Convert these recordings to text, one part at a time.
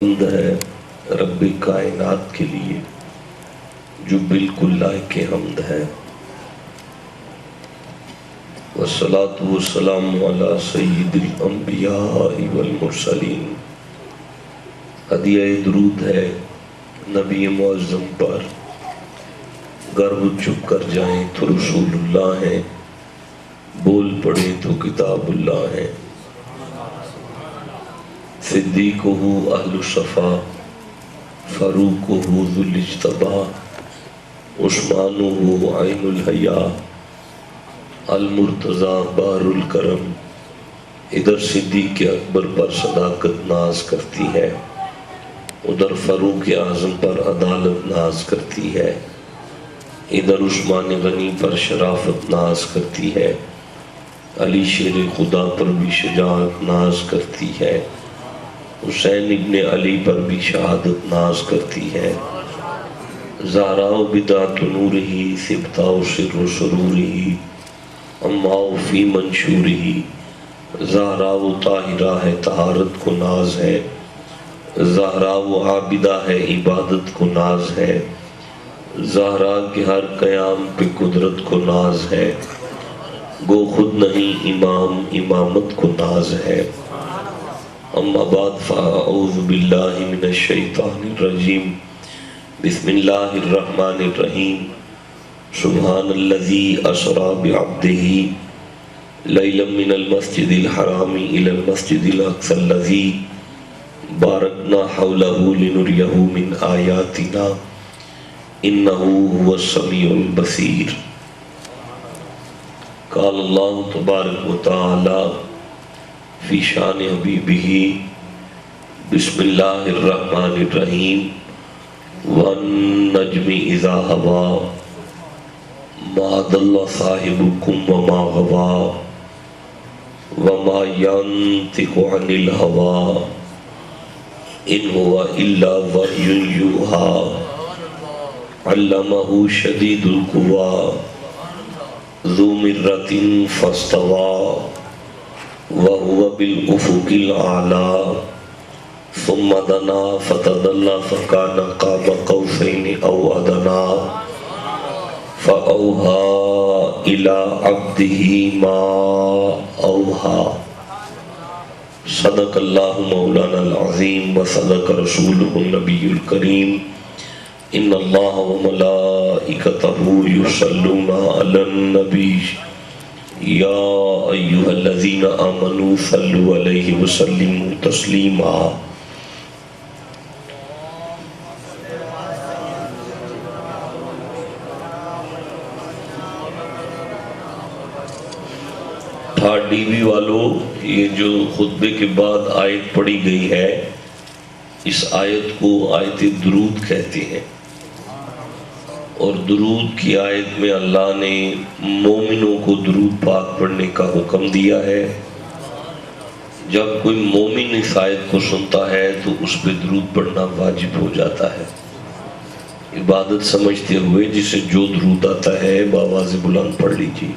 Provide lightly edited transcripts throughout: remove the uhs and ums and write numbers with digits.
حمد ہے رب کائنات کے لیے جو بالکل لائق حمد ہے، والصلاة والسلام علی سید الانبیاء والمرسلین۔ ہدیہ درود ہے نبی معظم پر، گر وہ چپ کر جائیں تو رسول اللہ ہیں، بول پڑے تو کتاب اللہ ہیں۔ صدیقہ اہل صفا، فاروقہ ذو الاجتباء، عثمانہ عین الحیا، المرتضیٰ بار الکرم۔ ادھر صدیق اکبر پر صداقت ناز کرتی ہے، ادھر فاروق اعظم پر عدالت ناز کرتی ہے، ادھر عثمان غنی پر شرافت ناز کرتی ہے، علی شیر خدا پر بھی شجاعت ناز کرتی ہے، حسین ابن علی پر بھی شہادت ناز کرتی ہے۔ زہراء بدعۃ نورہ، صبطاء سر سرورہ، اماء فی منشورہ۔ زہراء طاہرہ ہے طہارت کو ناز ہے، زہراء عابدہ ہے عبادت کو ناز ہے، زہراء کے ہر قیام پہ قدرت کو ناز ہے، گو خود نہیں امام امامت کو ناز ہے۔ اما بعد فاعوذ باللہ من الشیطان الرجیم، بسم اللہ الرحمن الرحیم۔ سبحان الذی اسری بعبدہ لیلا من المسجد الحرام الی المسجد الاقصی الذی بارکنا حولہ لنریہ من آیاتنا انہ هو السمیع البصیر۔ قال اللہ تبارک و تعالی فی شان حبیبہ، بسم اللہ الرحمن الرحیم۔ والنجم اذا ہوا ما ضل صاحبکم وما غوا وما ینطق عن الہوا ان هو الا وحی یوحی علمہ شدید القوی ذو مرۃ فاستوی وَهُوَ بِالْأُفُقِ الْأَعْلَى ثُمَّ دَنَا فَتَدَلَّى فَكَانَ قَابَ قَوْسَيْنِ أَوْ أَدْنَىٰ فَأَوْحَىٰ إِلَىٰ عَبْدِهِ مَا أَوْحَىٰ۔ صدق اللہ مولانا العظیم وصدق رسولہ النبی الکریم۔ ان اللہ وملائکتہ یصلون علی النبی یا ایہا الذین آمنوا صلوا علیہ وسلموا تسلیما۔ ڈی وی والو، یہ جو خطبے کے بعد آیت پڑھی گئی ہے، اس آیت کو آیت درود کہتے ہیں، اور درود کی آیت میں اللہ نے مومنوں کو درود پاک پڑھنے کا حکم دیا ہے۔ جب کوئی مومن اس آیت کو سنتا ہے تو اس پہ درود پڑھنا واجب ہو جاتا ہے، عبادت سمجھتے ہوئے جسے جو درود آتا ہے بآواز بلند پڑھ لیجیے۔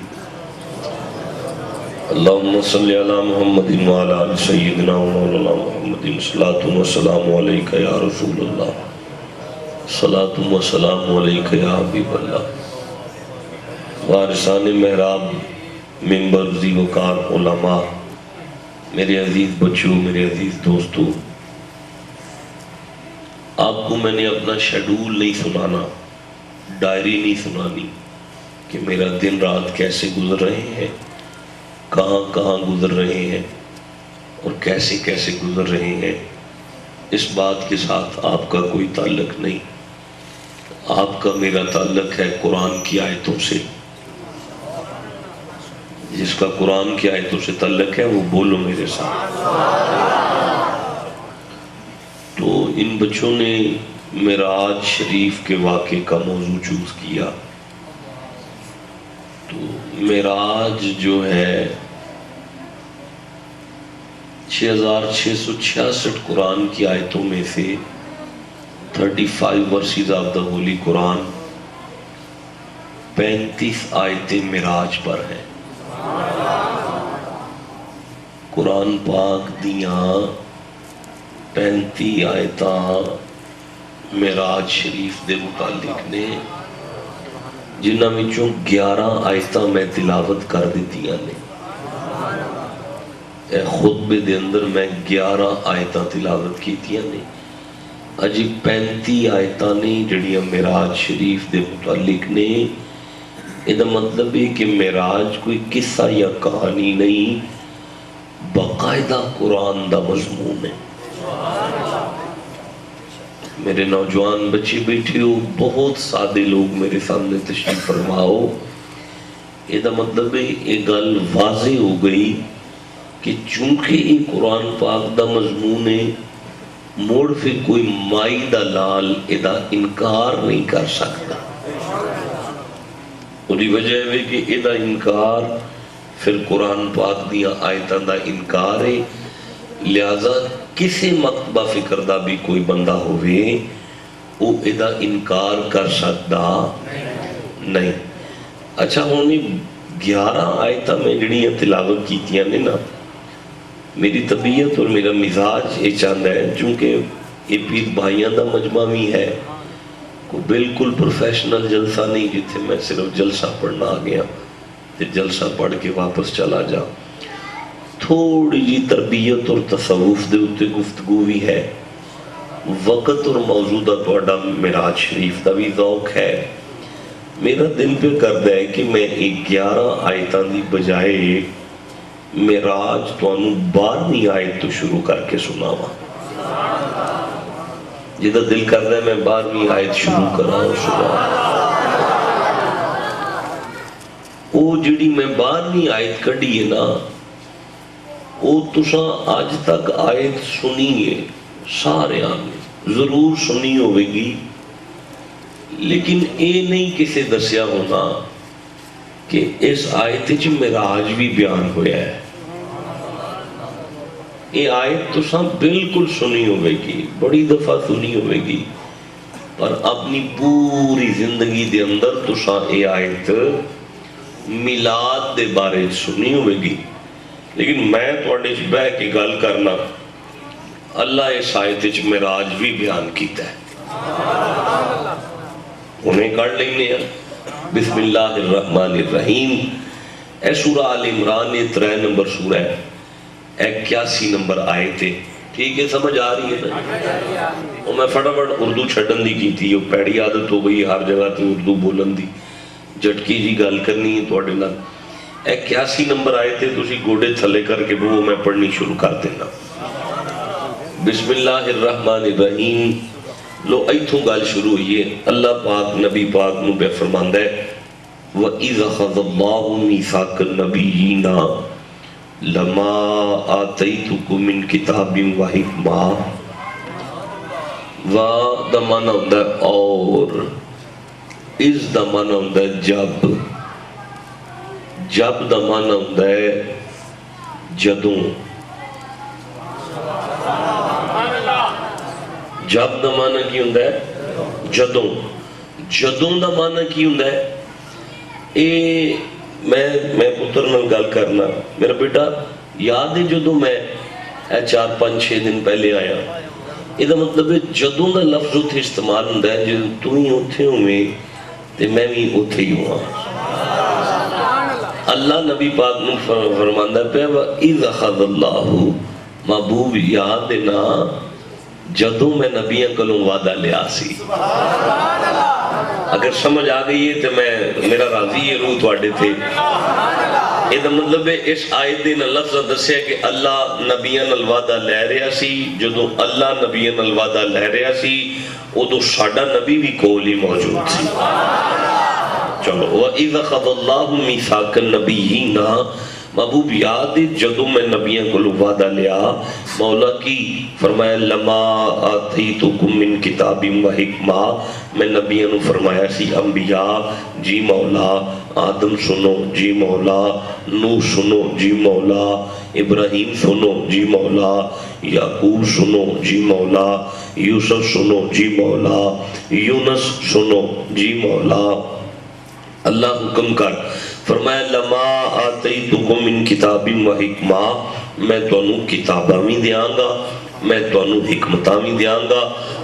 اللہم صلی علی محمد وعلی آل سیدنا مولانا محمد، صلاۃ و سلام علیک یا رسول اللہ، صلاۃ و سلام علیک یا حبیب اللہ۔ وارثان محراب، ممبر ذی وقار علماء، میرے عزیز بچوں، میرے عزیز دوستوں، آپ کو میں نے اپنا شیڈول نہیں سنانا، ڈائری نہیں سنانی کہ میرا دن رات کیسے گزر رہے ہیں، کہاں کہاں گزر رہے ہیں اور کیسے کیسے گزر رہے ہیں۔ اس بات کے ساتھ آپ کا کوئی تعلق نہیں، آپ کا میرا تعلق ہے قرآن کی آیتوں سے۔ جس کا قرآن کی آیتوں سے تعلق ہے وہ بولو میرے ساتھ۔ تو ان بچوں نے معراج شریف کے واقعے کا موضوع چوز کیا۔ تو معراج جو ہے 6666 قرآن کی آیتوں میں سے 35 verses of the Holy Quran، 35 آیتیں معراج پر ہیں۔ قرآن پاک دیاں 35 آیتاں معراج شریف دے متعلق نے، جنہاں وچوں 11 آیتاں میں تلاوت کر دیتیاں نے۔ اے خطبے دے اندر میں 11 آیتاں تلاوت کیتیاں نے، اجی 35 آیتاں نے جڑیاں معراج شریف دے متعلق نے۔ یہ مطلب ہے کہ معراج کوئی قصہ یا کہانی نہیں، باقاعدہ قرآن دا مضمون ہے۔ میرے نوجوان بچے بیٹھے ہو، بہت سادے لوگ میرے سامنے تشریف فرماؤ، یہ مطلب ہے یہ گل واضح ہو گئی کہ چونکہ یہ قرآن پاک دا مضمون ہے، موڑ پھر کوئی مائی دا لال یہ انکار نہیں کر سکتا۔ وہی وجہ ہے کہ یہ انکار پھر قرآن پاک دیا آیتاں دا انکار ہے، لہذا کسی مکتبہ فکر دا بھی کوئی بندہ ہوئے وہ یہ انکار کر سکتا نہیں۔ اچھا ہونی 11 آیتاں میں جڑیاں تلاوت کیتیاں نے نا، میری طبیعت اور میرا مزاج یہ چاہتا ہے، چونکہ یہ پیر بھائیاں دا مجمع بھی ہے، کوئی بالکل پروفیشنل جلسہ نہیں جتھے میں صرف جلسہ پڑھنا آ گیا تے جلسہ پڑھ کے واپس چلا جا، تھوڑی جی تربیت اور تصوف دے اتے گفتگو بھی ہے، وقت اور موضوع دا توڑا معراج شریف دا بھی ذوق ہے۔ میرا دل پہ کردا ہے کہ میں 11 آیتاں دی بجائے معراج تو انہوں 12ویں آیت تو شروع کر کے سناواں۔ جدہ دل کردا ہے میں 12ویں آیت شروع کراؤں سناواں۔ وہ جڑی میں 12ویں آیت کڑی ہے نا، وہ تساں آج تک آیت سنی ہے، سارے آنے ضرور سنی ہوئے گی، لیکن اے نہیں کسے دسیا ہونا کہ اس آیت وچ معراج بھی بیان ہویا ہے۔ یہ آیت تو سب بالکل سنی ہوئے گی، بڑی دفعہ سنی ہوئے گی، پر اپنی پوری زندگی دے اندر تو سب یہ آیت میلاد دے بارے سنی ہوئے گی۔ لیکن میں توڑے بہ کے گل کرنا، اللہ اس آیت وچ معراج بھی بیان کیتا ہے، انہیں کر لینے ہیں۔ بسم اللہ الرحمن الرحیم، اے سورہ آل عمران 3 نمبر سورہ ہے، 81 نمبر آیت ہے، ٹھیک ہے سمجھ آ رہی ہے نا؟ اور میں فٹافٹ اردو چھڑن دی کی تھی، وہ پیڑی عادت ہو گئی ہر جگہ تے اردو بولن دی، جھٹکی جی گل کرنی ہے توڑے لگ۔ 81 نمبر آیت ہے، تسی گوڑے تھلے کر کے وہ میں پڑھنی شروع کر دینا۔ بسم اللہ الرحمن الرحیم، لو ایتھوں گل شروع ہوئی ہے، اللہ پاک نبی پاک نو بے فرماندہ ہے وَإِذَا خَذَ اللَّهُ مِيثَاقَ النَّبِيِّينَ لَمَا آتَيْتُكُم مِّن كِتَابٍ وَحِکْمَةٍ۔ وا دا معنی ہوتا ہے اور، اس دا معنی ہوتا ہے جب، جب دا معنی ہوتا ہے جدوں، جب دا معنی کی ہوتا ہے جدوں، جدوں دا معنی کی ہوتا ہے اے میں پتر نال گل کرنا، میرا بیٹا یاد ہے جدوں میں 4-5-6 دن پہلے آیا، یہ مطلب ہے جدوں دا لفظ اتھے استعمال ہوتا ہے جدوں تو ہی اتھے ہوئے تے میں بھی اتھے ہی ہوا۔ اللہ نبی پاک نے فرماندہ پہ وَإِذَا خَذَ اللَّهُ، محبوب یاد دینا جدوں میں نبیاں کلوں وعدہ لیا سی۔ اگر سمجھ آ گئی ہے تو میرا راضی یہ روح توڑے تھے۔ یہ مطلب ہے اس آیت نے لفظ دسیا کہ اللہ نبیاں نال وعدہ لے رہا سی، جدوں اللہ نبیاں نال وعدہ لے رہا سی ادو ساڈا نبی بھی کول ہی موجود سی۔ چلو وَإِذَا خَذَ اللَّهُ مِيثَاقَ النَّبِيِّينَ، محبوب یاد جدوں میں نبیوں کو وعدہ لیا، مولا کی فرمایا لما آتیتکم من کتاب و حکمہ، میں نبیوں نے فرمایا سی انبیاء جی مولا، آدم سنو جی مولا، نوح سنو جی مولا، ابراہیم سنو جی مولا، یعقوب سنو جی مولا، یوسف سنو جی مولا، یونس سنو جی مولا۔ اللہ حکم کر فرمایا لما آتیتکم من کتاب و حکمہ، میں تو انہوں کتابہ بھی دیاں گا میں تانوں حکمتاں بھی دیاں گا،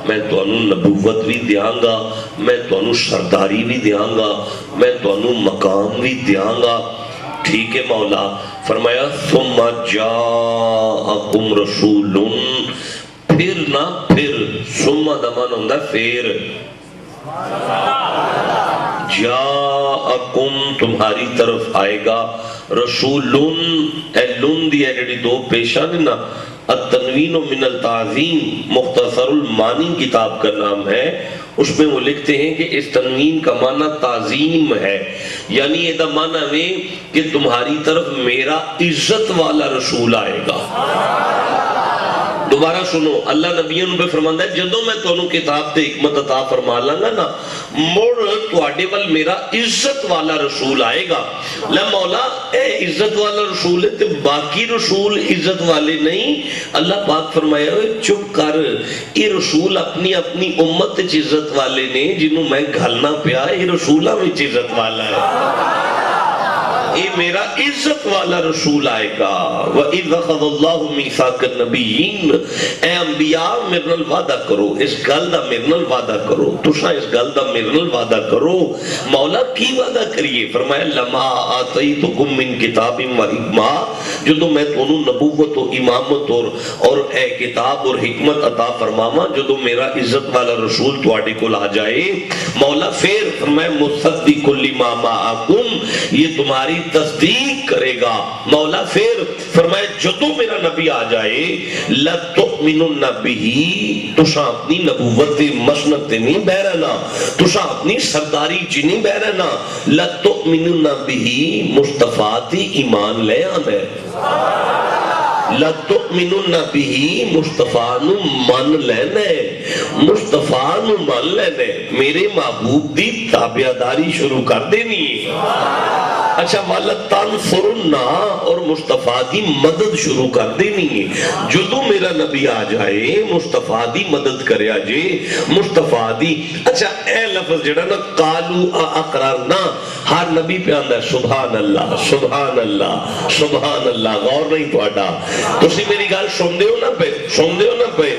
میں تانوں نبوت بھی دیاں گا، میں تانوں سرداری بھی دیاں گا، میں تانوں مقام بھی دیاں گا۔ ٹھیک ہے مولا، فرمایا ثم جاءکم رسول، پھر نہ پھر، ثم دمان ہوندہ پھر، جاءکم تمہاری طرف آئے گا، رسولن، اے لن دی ایڈی دو پیشان نا، التنوین من التعظیم مختصر المانی کتاب کا نام ہے، اس میں وہ لکھتے ہیں کہ اس تنوین کا معنی تعظیم ہے، یعنی یہ دا معنی ہے کہ تمہاری طرف میرا عزت والا رسول آئے گا۔ دوبارہ سنو، اللہ نبیوں پہ فرماندہ ہے جدوں میں تانوں کتاب تے حکمت عطا فرما لانگا نا، مڑ تواڈے ول میرا عزت والا رسول آئے گا۔ لے مولا اے عزت والا رسول ہے تے باقی رسول عزت والے نہیں؟ اللہ پاک فرمایا چپ کر، یہ رسول اپنی اپنی امت وچ عزت والے نے، جنہوں میں گھلنا پیا یہ رسولاں وچ عزت والا ہے، یہ میرا عزت والا رسول آئے گا۔ وَإِذْ أَخَذَ اللَّهُ مِيثَاقَ النَّبِيِّينَ، اے انبیاء میرے نال وعدہ کرو، اس گل دا میرے نال وعدہ کرو، تساں اس گل دا میرے نال وعدہ کرو۔ مولا کی وعدہ کریے؟ فرمایا لَمَا آتَيْتُكُم مِّن كِتَابٍ وَحِکْمَةٍ، جدوں میں تانوں نبوت و امامت اور اے کتاب اور حکمت عطا فرماواں، جدوں میرا عزت والا رسول تواڈے کول آ جائے، مولا پھر فرمایا مُصَدِّقٌ لِّمَا مَعَكُمْ، یہ تمہاری تصدیق کرے گا۔ مولا پھر فرمایا جدوں میرا نبی آ جائے، لَتُؤْمِنُنَّ بِهِ، تساں اپنی نبوت مسند تے نہیں بہ رہنا، تساں اپنی سرداری چ نہیں بہ رہنا، لَتُؤْمِنُنَّ بِهِ، مصطفیٰ تے ایمان لے آنا ہے، لَتُؤْمِنُنَّ بِهِ، مصطفیٰ نو من لینا ہے، مصطفیٰ نو من لینا ہے، میرے محبوب دی تابعداری شروع کر دینی ہے۔ اچھا وَلَتَنْصُرُنَّا، اور مصطفیٰ دی مدد شروع کر دینی ہے، جدوں میرا نبی آ جائے مصطفیٰ دی مدد کرے آجے، مصطفیٰ دی۔ اچھا اے لفظ جڑا نا قالوا اقررنا، ہر نبی پہ آندہ ہے سبحان اللہ سبحان اللہ سبحان اللہ، غور نہیں پاڑا، تسی میری گال سن دے ہو نا پہ، سن دے ہو نا پہ،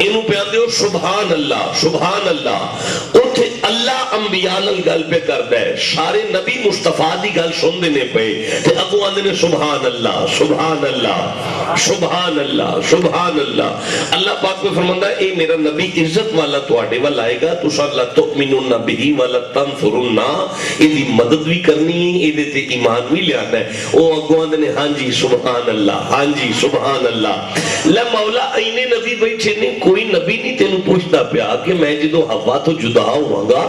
انہوں پہ آندے ہو سبحان اللہ سبحان اللہ، اتھے اللہ انبیاء نال گل پہ کردہ ہے، سارے نبی مصطفیٰ دی گل سن دینے پہ، تے اگو آندے نے سبحان اللہ سبحان اللہ سبحان اللہ سبحان اللہ۔ اللہ پاک کو فرماندہ ہے اے میرا نبی عزت والا تو آڑے والا آئے گا، تو سا اللہ تؤمنون بہی والا تنفرون، ایدی مدد بھی کرنی ہے، ایدے تے ایمان بھی لیانا ہے۔ او اگو آندے نے ہاں جی سبحان اللہ ہاں جی سبحان اللہ۔ لے مولا اینے نبی بیٹھے نے، کوئی نبی نہیں تینوں پوچھتا پیا کہ میں جدو ہوا تو جدا ہوا گا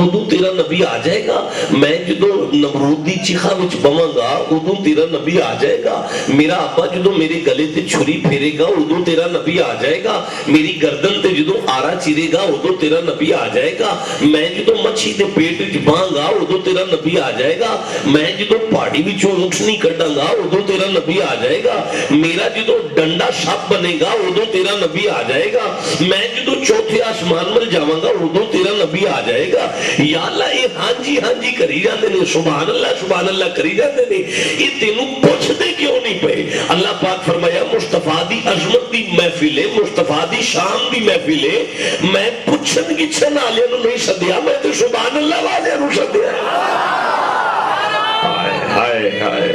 ادو تیرا نبی آ جائے گا، میں جدو نمرود دی چیخا وچ بواں گا ادو تیرا نبی آ جائے گا، میرا ابا جدو میرے گلے تے چھری پھیرے گا ادو تیرا نبی آ جائے گا، میری گردن تے جدو آرا چیرے گا ادو تیرا نبی آ جائے گا، میں جدو مچھی تے پیٹ وچ بواں گا ادو تیرا نبی آ جائے گا، میں جدو پہاڑی وچوں روشنی کڈاں گا ادو تیرا نبی آ جائے گا، میرا جدو ڈنڈا سپ بنے گا ادو تیرا نبی آ جائے گا، میں جدو چوتھے آسمان مل جاواں گا ادو تیرا نبی آ جائے گا۔ یا اللہ یہ ہاں جی کری جاندے نے، سبحان اللہ کری جاندے نے، یہ تینوں پوچھ دے کیوں نہیں پے؟ اللہ پاک فرمایا مصطفیٰ دی عظمت دی محفل ہے، مصطفیٰ دی شان دی محفل ہے، میں پوچھن گچھن والے نو نہیں سدیا، میں تے سبحان اللہ والے نو سدیا۔ ہائے ہائے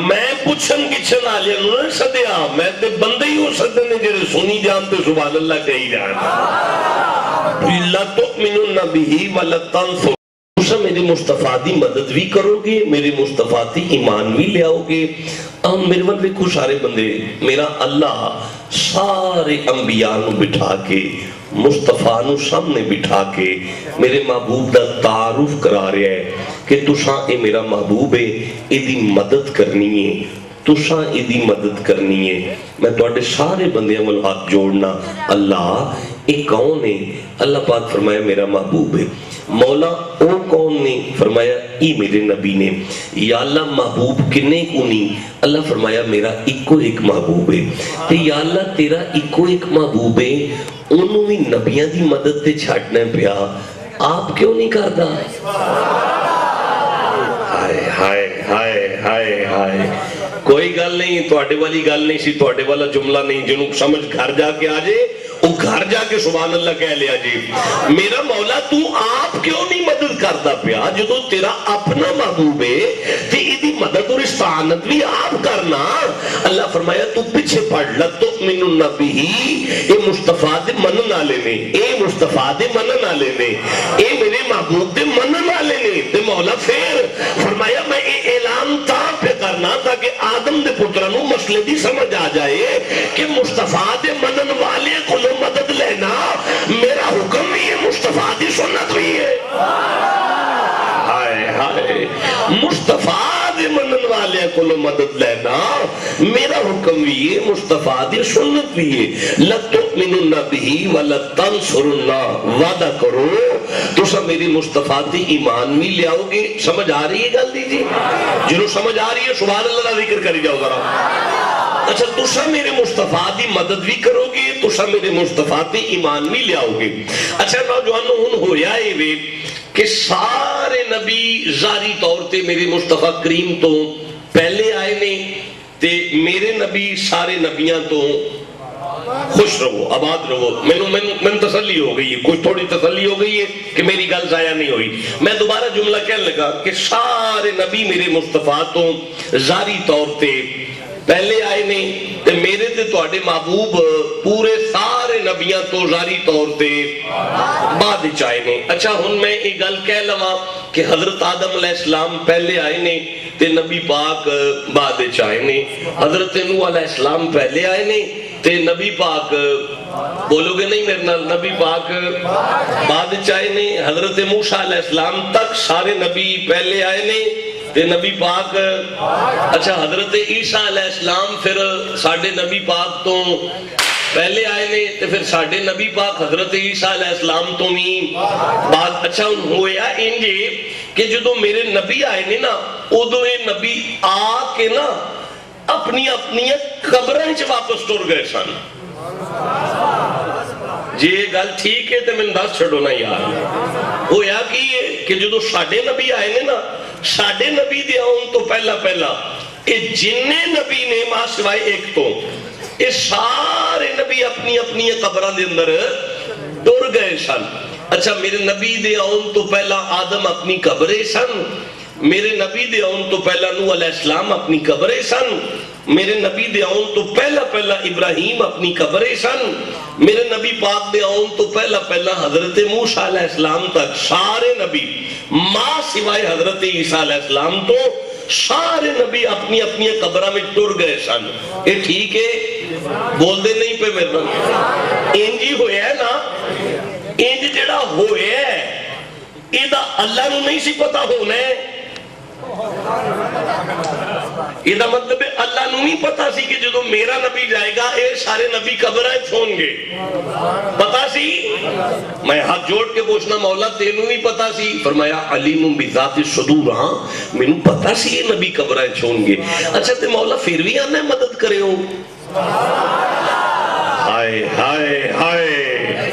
میں پوچھن گچھن آلے انہوں نے سدیا، میں تے بندے ہی ہو سکتے ہیں جنہیں سنی جانتے سبحان اللہ کہی جانتے۔ لَتُؤْمِنُنَّ بِهِ وَلَتَنْصُرُنَّ، تُسا میرے مصطفیٰ دی مدد بھی کرو گے، میرے مصطفیٰ دی ایمان بھی لے آؤ گے۔ میرے من دیکھو سارے بندے، میرا اللہ سارے انبیاء نو بٹھا کے مصطفیٰ نو سامنے بٹھا کے میرے محبوب دا تعارف کرا رہے ہیں کہ تساں اے میرا محبوب ہے، ایدی مدد کرنی ہے، تساں ایدی مدد کرنی ہے۔ میں تواڈے سارے بندیاں ول ہاتھ جوڑنا، اللہ اے کون ہے؟ اللہ پاک فرمایا میرا محبوب ہے۔ مولا او کون نے؟ فرمایا ای میرے نبی نے۔ یا اللہ محبوب کنے کو نہیں؟ اللہ فرمایا میرا ایکو ایک محبوب ہے۔ تے یا اللہ تیرا ایکو ایک محبوب ہے، انہوں بھی نبیاں دی مدد تے چھاڑنا پیا، آپ کیوں نہیں کرتا؟ ہائے ہائے ہائے ہائے ہائے، کوئی گل نہیں، تواڈے والی گل نہیں سی، تواڈے والا جملہ نہیں، جنوں سمجھ گھر جا کے آ جائے وہ گھر جا کے سبحان اللہ کہہ لیا جی میرا مولا تو آپ کیوں نہیں مدد کرتا پیا جدو تیرا اپنا محبوب ہے تے ایدی مدد اور استعانت بھی آپ کرنا۔ اللہ فرمایا تو پیچھے پڑھ لَتُؤْمِنُنَّ بِهِ، اے مصطفیٰ دے منن والے نے، اے مصطفیٰ دے منن والے نے، اے میرے محبوب دے منن والے نے۔ تے مولا پھر فرمایا میں یہ اعلان تا پہ کرنا تاکہ آدم دے پترانوں مسئلے دی سمجھ آ جائے کہ مصطفیٰ دے منن والے کو مدد لینا میرا حکم بھی ہے، مصطفیٰ دی سنت بھی ہے۔ ہائے ہائے، مصطفیٰ دے منن والے کو مدد لینا میرا حکم بھی ہے، مصطفیٰ دی سنت بھی ہے۔ لَتُؤْمِنُنَّ بِهِ وَلَتَنْصُرُنَّ، وعدہ کرو تو سب میری مصطفیٰ دی ایمان بھی لے آؤ گے۔ سمجھ آ رہی ہے گل دیجیے؟ جنہوں سمجھ آ رہی ہے سبحان اللہ کا ذکر کری جاؤ ذرا۔ اچھا تسا میرے مصطفیٰ دی مدد بھی کرو گے، تسا میرے مصطفیٰ دی ایمان بھی لے آؤ گے۔ اچھا نوجوانوں ہن ہویا اے وے کہ سارے نبی ظاہری طور تے میرے مصطفیٰ کریم تو پہلے آئے نے تے میرے نبی سارے نبیاں تو خوش رہو، آباد رہو۔ میں تسلی ہو گئی ہے، کچھ تھوڑی تسلی ہو گئی ہے کہ میری گل ضائع نہیں ہوئی۔ میں دوبارہ جملہ کہنے لگا کہ سارے نبی میرے مصطفیٰ تو ظاہری طور تے پہلے آئے نے تے میرے تے تواڈے محبوب پورے سارے نبیاں تو ظاہری طور تے بعد وچ آئے نے۔ اچھا ہن میں یہ گل کہہ لواں کہ حضرت آدم علیہ السلام پہلے آئے نے تے نبی پاک بعد وچ آئے نے، حضرت نوح علیہ السلام پہلے آئے نے تے نبی پاک بولو گے نہیں میرے نال، نبی پاک بعد وچ آئے نے، حضرت موسیٰ علیہ السلام تک سارے نبی پہلے آئے نے تے نبی پاک اچھا حضرت عیسیٰ علیہ السلام پھر ساڑھے نبی پاک تو پہلے آئے نے تے پھر ساڑھے نبی پاک حضرت عیسیٰ علیہ السلام تو بھی بعد۔ اچھا ہویا انجے کہ جدو میرے نبی آئے نے نا ادو یہ نبی آ کے نا اپنی اپنی قبریں چ واپس ٹر گئے سن۔ جی یہ گل ٹھیک ہے تے میں دس چھڑو نا یار، ہویا کہ جدو ساڑھے نبی آئے نے نا ساڑھے نبی دے آن تو پہلا اے جننے نبی نے ماں سوائے ایک تو اے سارے نبی اپنی اپنی قبران دے اندر ٹر گئے سن۔ اچھا میرے نبی دے آن تو پہلا آدم اپنی قبریں سن، میرے نبی دے آن تو پہلا نوح علیہ السلام اپنی قبریں سن، میرے نبی دے آن تو پہلا ابراہیم اپنی قبریں سن، میرے نبی پاک دے آن تو پہلا حضرت موسیٰ علیہ السلام تک سارے نبی ماں سوائے حضرت عیسیٰ علیہ السلام تو سارے نبی اپنی اپنی قبرہ میں ٹر گئے سن۔ یہ ٹھیک ہے؟ بول دے نہیں پہ میرے نال انجی ہویا ہے نا، انج جڑا ہویا ہے ایدہ اللہ نو نہیں سی پتا ہونا ہے، یہ مطلب ہے اللہ نو نہیں پتا سی کہ جدو میرا نبی جائے گا اے سارے نبی قبریں چھون گے، پتا سی؟ میں ہاتھ جوڑ کے پوچھنا مولا تینوں نہیں پتا سی؟ فرمایا علیم بذات الصدور، ہاں میں نو پتا سی یہ نبی قبریں چھون گے۔ اچھا تے مولا پھر بھی آنے مدد کرے ہو؟ ہائے ہائے ہائے،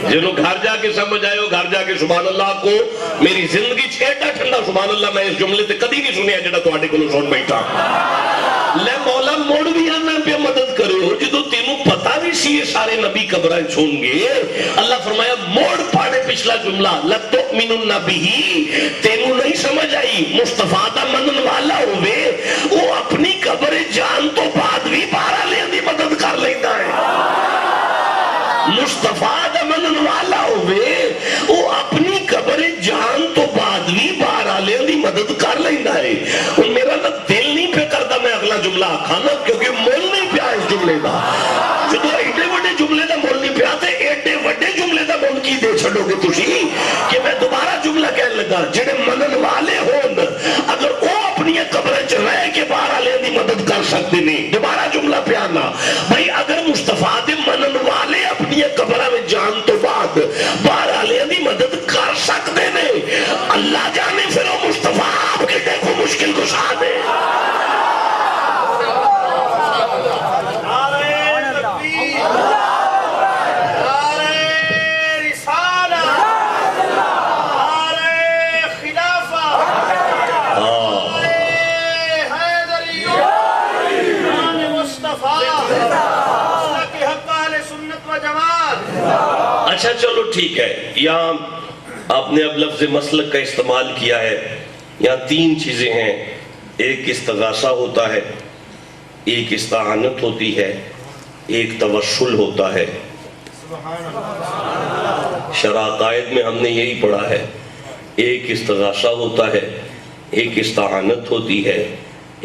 جنہوں گھر جا کے سمجھ آئے ہو گھر جا کے سبحان اللہ کو میری زندگی چھیٹا ٹھنڈا سبحان اللہ میں اس جملے تے کدی نہیں سنیا جڑا تواڈے کولوں سن بیٹھا۔ لے مولا موڑ بھی آنا پہ مدد کرے ہو جدو تینوں پتا بھی سی یہ سارے نبی قبریں چھون گے۔ اللہ فرمایا موڑ پاڑے پچھلا جملہ لَتُؤْمِنُنَّ بِهِ، تینوں نہیں سمجھ آئی مصطفیٰ دا منن والا ہوئے وہ اپنی قبر جان تو بعد بھی بارہ لین دی مدد کر لیتا ہے۔ مصطفیٰ دا منن والا ہوئے وہ اپنی قبر جان تو بعد بھی بارہ لین دی مدد کر لیتا ہے۔ میرا نا دل نہیں پہ کرتا میں اگلا جملہ آکھانا کیونکہ مول نہیں پیا اس جملے دا، جدو ایڈے وڈے جملے دا مول نہیں پیا تے ایڈے وڈے جملے دا مول کی دے چھڑو گے تسی کہ میں دوبارہ جملہ کہنے لگا جڑے منن والے ہون اگر وہ اپنی قبریں چ رہ کے بارہ لین دی مدد کر سکتے نہیں، دوبارہ جملہ پیانا بھائی اگر مصطفیٰ دے منن والے اپنی قبرہ میں جان تو بعد بارہ لین دی مدد کر سکتے نہیں، اللہ جانے پھر وہ مصطفیٰ آپ کے دیکھو مشکل گشا دے۔ اچھا چلو ٹھیک ہے، یہاں آپ نے اب لفظ مسلک کا استعمال کیا ہے، یہاں تین چیزیں ہیں، ایک استغاثہ ہوتا ہے، ایک استعانت ہوتی ہے، ایک توسل ہوتا ہے۔ شرح عقائد میں ہم نے یہی پڑھا ہے، ایک استغاثہ ہوتا ہے، ایک استعانت ہوتی ہے،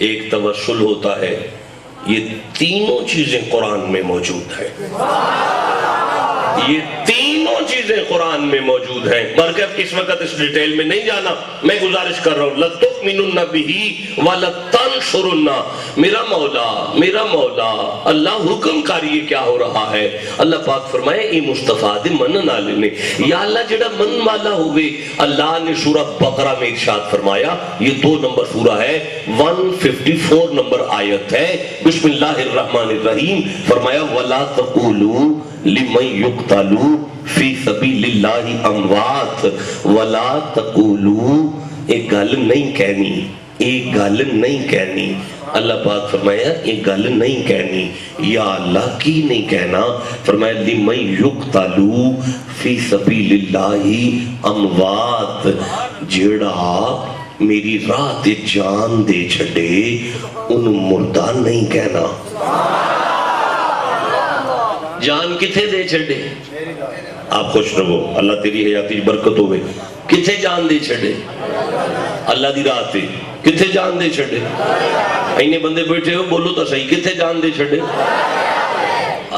ایک توسل ہوتا ہے۔ یہ تینوں چیزیں قرآن میں موجود ہیں، یہ تینوں چیزیں قرآن میں موجود ہیں۔ برکت اس وقت اس ڈیٹیل میں نہیں جانا، میں گزارش کر رہا ہوں لَتُؤْمِنُنَّ بِهِ وَلَتَنْصُرُنَّ۔ میرا مولا اللہ حکم کاری کیا ہو رہا ہے؟ اللہ پاک فرمائے اے مصطفیٰ دے من نالے نے، یا اللہ جڑا من والا ہوئے۔ اللہ نے سورہ بقرہ میں ارشاد فرمایا، یہ 2 نمبر سورہ ہے، 154 نمبر آیت ہے، بسم اللہ الرحمن الرحیم، فرمایا وَلَا تَقُولُوا لِمَنْ يُقْتَلُوا فِي سَبِيلِ اللَّهِ أَمْوَاتٍ وَلَا تَقُولُوا، ایک گل نہیں کہنی، ایک گل نہیں کہنی۔ اللہ پاک فرمایا ایک گل نہیں کہنی، یا اللہ کی نہیں کہنا؟ فرمایا لِمَنْ يُقْتَلُوا فِي سَبِيلِ اللَّهِ أَمْوَاتٍ، جیڑا میری راہ تے جان دے چھڑے انہوں مردہ نہیں کہنا۔ جان کتھے دے چھڑے؟ آپ خوش رہو، اللہ تیری حیاتی برکت ہوئے۔ کتھے جان دے چھڑے؟ اللہ دی راہ تے۔ کتھے جان دے چھڑے؟ اینے بندے بیٹھے ہو، بولو تو صحیح، کتھے جان دے چھڑے؟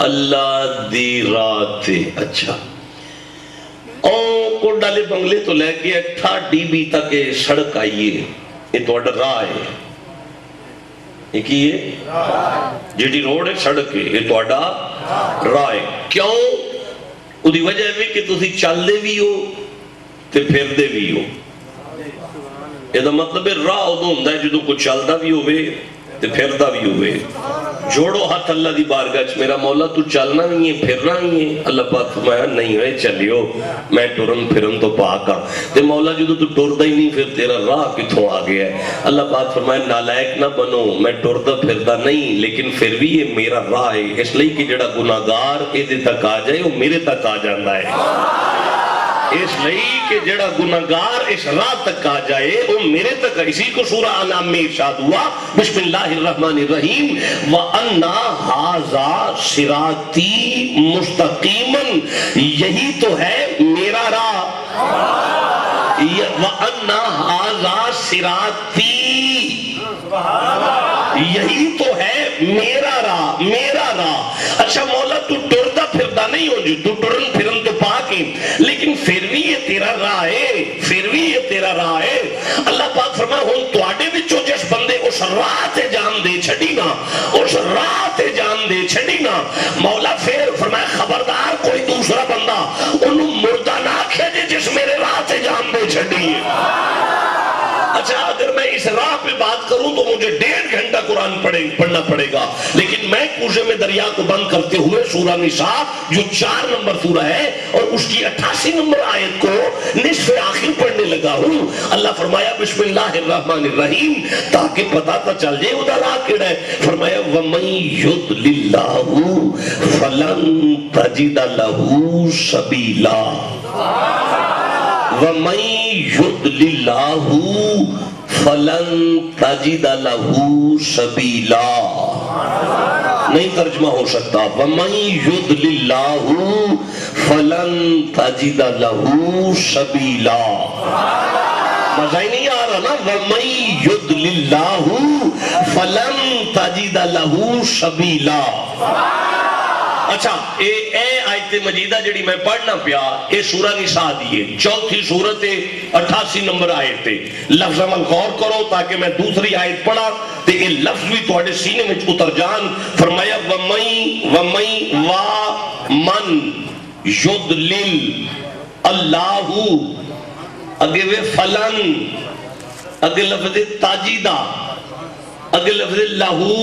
اللہ دی راہ تے۔ اچھا کو ڈالے بنگلے تو لے کے 8 ڈی بی تک سڑک آئیے، یہ تو اڈر راہ ہے، یہ کی ہے جی ڈی روڈ ہے، سڑک ہے، یہ تو اڈر راہ ہے۔ کیوں؟ وہ دی وجہ ہے کہ تسی چل دے بھی ہو تے پھر دے بھی ہو۔ یہ دا مطلب ہے راہ ادھو ہندہ ہے جدو کو چل دا بھی ہوئے تے پھر دا بھی ہوئے۔ جوڑو ہاتھ اللہ دی بارگاہ، میرا مولا تو چلنا نہیں ہے پھرنا نہیں ہے۔ اللہ پاک فرمایا نہیں ہے چلیو، میں ٹرن پھرن تو پاک ہاں۔ تے مولا جدو تو ٹردا ہی نہیں پھر تیرا راہ کتھوں آ گیا ہے؟ اللہ پاک فرمایا نالائق نہ بنو، میں ٹردا پھردا نہیں لیکن پھر بھی یہ میرا راہ ہے، اس لئے کہ جڑا گناہگار ایدے تک آ جائے وہ میرے تک آ جاندہ ہے۔ اس لئے کہ جڑا گناہگار اس راہ تک آ جائے وہ میرے تک، اسی کو سورہ انعام میں ارشاد ہوا، بسم اللہ الرحمن الرحیم، وَأَنَّا هَذَا صِرَاطِي مُسْتَقِيمًا، یہی تو ہے میرا راہ۔ وَأَنَّا هَذَا صِرَاطِي، یہی تو ہے میرا راہ، میرا راہ۔ اچھا مولا تو ٹردا پھردا نہیں ہو جو، تو ٹرن پھرن تو پاک ہے لیکن پھر بھی یہ تیرا راہ ہے، پھر بھی یہ تیرا راہ ہے۔ اللہ پاک فرمائے ہون تو آڑے بچو جس بندے اس راہ تے جان دے چھڑی نا، اس راہ تے جان دے چھڑی نا، مولا پھر فرمائے خبردار کوئی دوسرا بندہ انہوں مردہ نہ کھیجے جس میرے راہ تے جان دے چھڑی ہے۔ اچھا اگر میں اس راہ پہ بات کروں تو مجھے 1.5 گھنٹہ قرآن پڑھنا پڑے گا، لیکن میں کوزے میں دریا کو بند کرتے ہوئے سورہ نساء جو 4 نمبر سورہ ہے اور اس کی 88 نمبر آیت کو نصف آخر پڑھنے لگا ہوں۔ اللہ فرمایا بسم اللہ الرحمن الرحیم، تاکہ پتہ تا چل جائے وہ راہ کیڑا ہے۔ فرمایا وَمَن يُضْلِلْ اللَّهُ فَلَن تَجِدَ لَهُ سَبِيلًا، وَمَن يُضْلِلْ اللَّهُ فَلَن تَجِدَ لَهُ سَبِيلًا، نہیں ترجمہ ہو سکتا، وَمَن يُضْلِلْ اللَّهُ فَلَن تَجِدَ لَهُ سَبِيلًا۔ مزہ ہی نہیں آ رہا نا، وَمَن يُضْلِلْ اللَّهُ فَلَن تَجِدَ لَهُ سَبِيلًا۔ اچھا اے آیت مجیدہ جڑی میں پڑھنا پیا، اے سورہ نساء دیئے 4تھی سورت 88 نمبر آیت تے لفظ عمل غور کرو تاکہ میں دوسری آیت پڑھا تے یہ لفظ بھی توڑے سینے میں اتر جان۔ فرمایا وَمَن يُضْلِلْ اللَّهُ، اگے وہ فلن، اگے لفظ تاجیدہ، اگے لفظ لہو،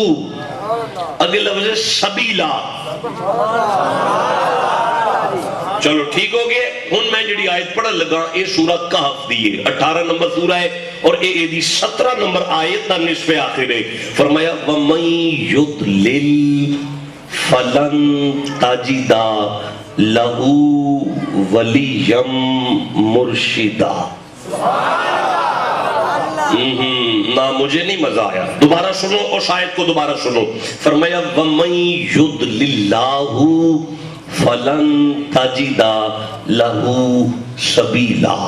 اگے لفظ سبیلا۔ چلو ٹھیک ہو گئے۔ ہن میں جڑی آیت پڑھن لگا اے سورہ کہف دیئے 18 نمبر سورہ ہے اور اے دی 17 نمبر آیت دا نصف آخر ہے۔ فرمایا وَمَن يُضْلِلْ فَلَن تَجِدَ لَهُ ولیم مرشدہ. نہ مجھے نہیں مزہ آیا. دوبارہ سنو اور شاید کو دوبارہ سنو. فرمایا وَمَن يُضْلِلِ اللَّهُ فَلَن تَجِدَ لَهُ سَبِيلًا.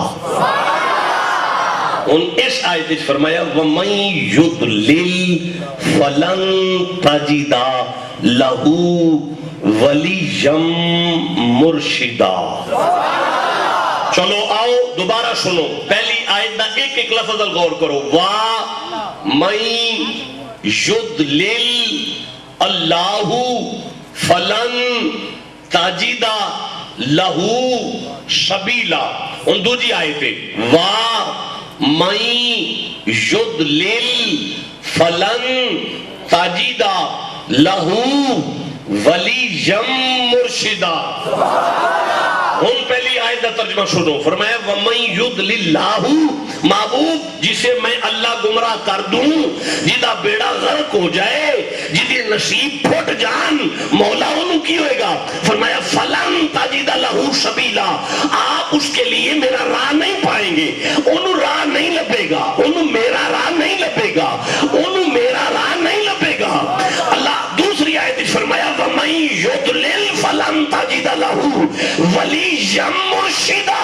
ان اس آیت اس فرمایا وَمَن يُضْلِلْ فَلَن تَجِدَ لَهُ وَلِيًّا مُرْشِدًا. چلو آؤ دوبارہ سنو. پہلی آیت دا ایک ایک لفظ غور کرو. وَمَن يُضْلِلْ اللَّهُ فَلَن تَجِدَ لَهُ سَبِيلًا. ان دوجی آیت ہے وَمَن يُضْلِلْ فَلَن تَجِدَ لَهُ وَلِيًّا مُرْشِدًا. ہم پہلی آیت کا ترجمہ سنو. فرمایا وَمَن يُضْلِلِ اللَّهُ محبوب جسے میں اللہ گمراہ کر دوں, جدا بیڑا غرق ہو جائے, جدی نصیب پھٹ جان, مولا انہوں کی ہوئے گا. فرمایا فَلَن تَجِدَ لَهُ سَبِيلًا. آپ اس کے لیے میرا راہ نہیں پائیں گے, انہوں راہ نہیں لبے گا, انہوں میرا راہ نہیں لبے گا, انہوں میرا راہ نہیں لبے گا. اللہ دوسری آیت فرمایا وَمَن يُضْلِلْ فَلَن تَجِدَ لَهُ وَلِيًّا مُرْشِدًا.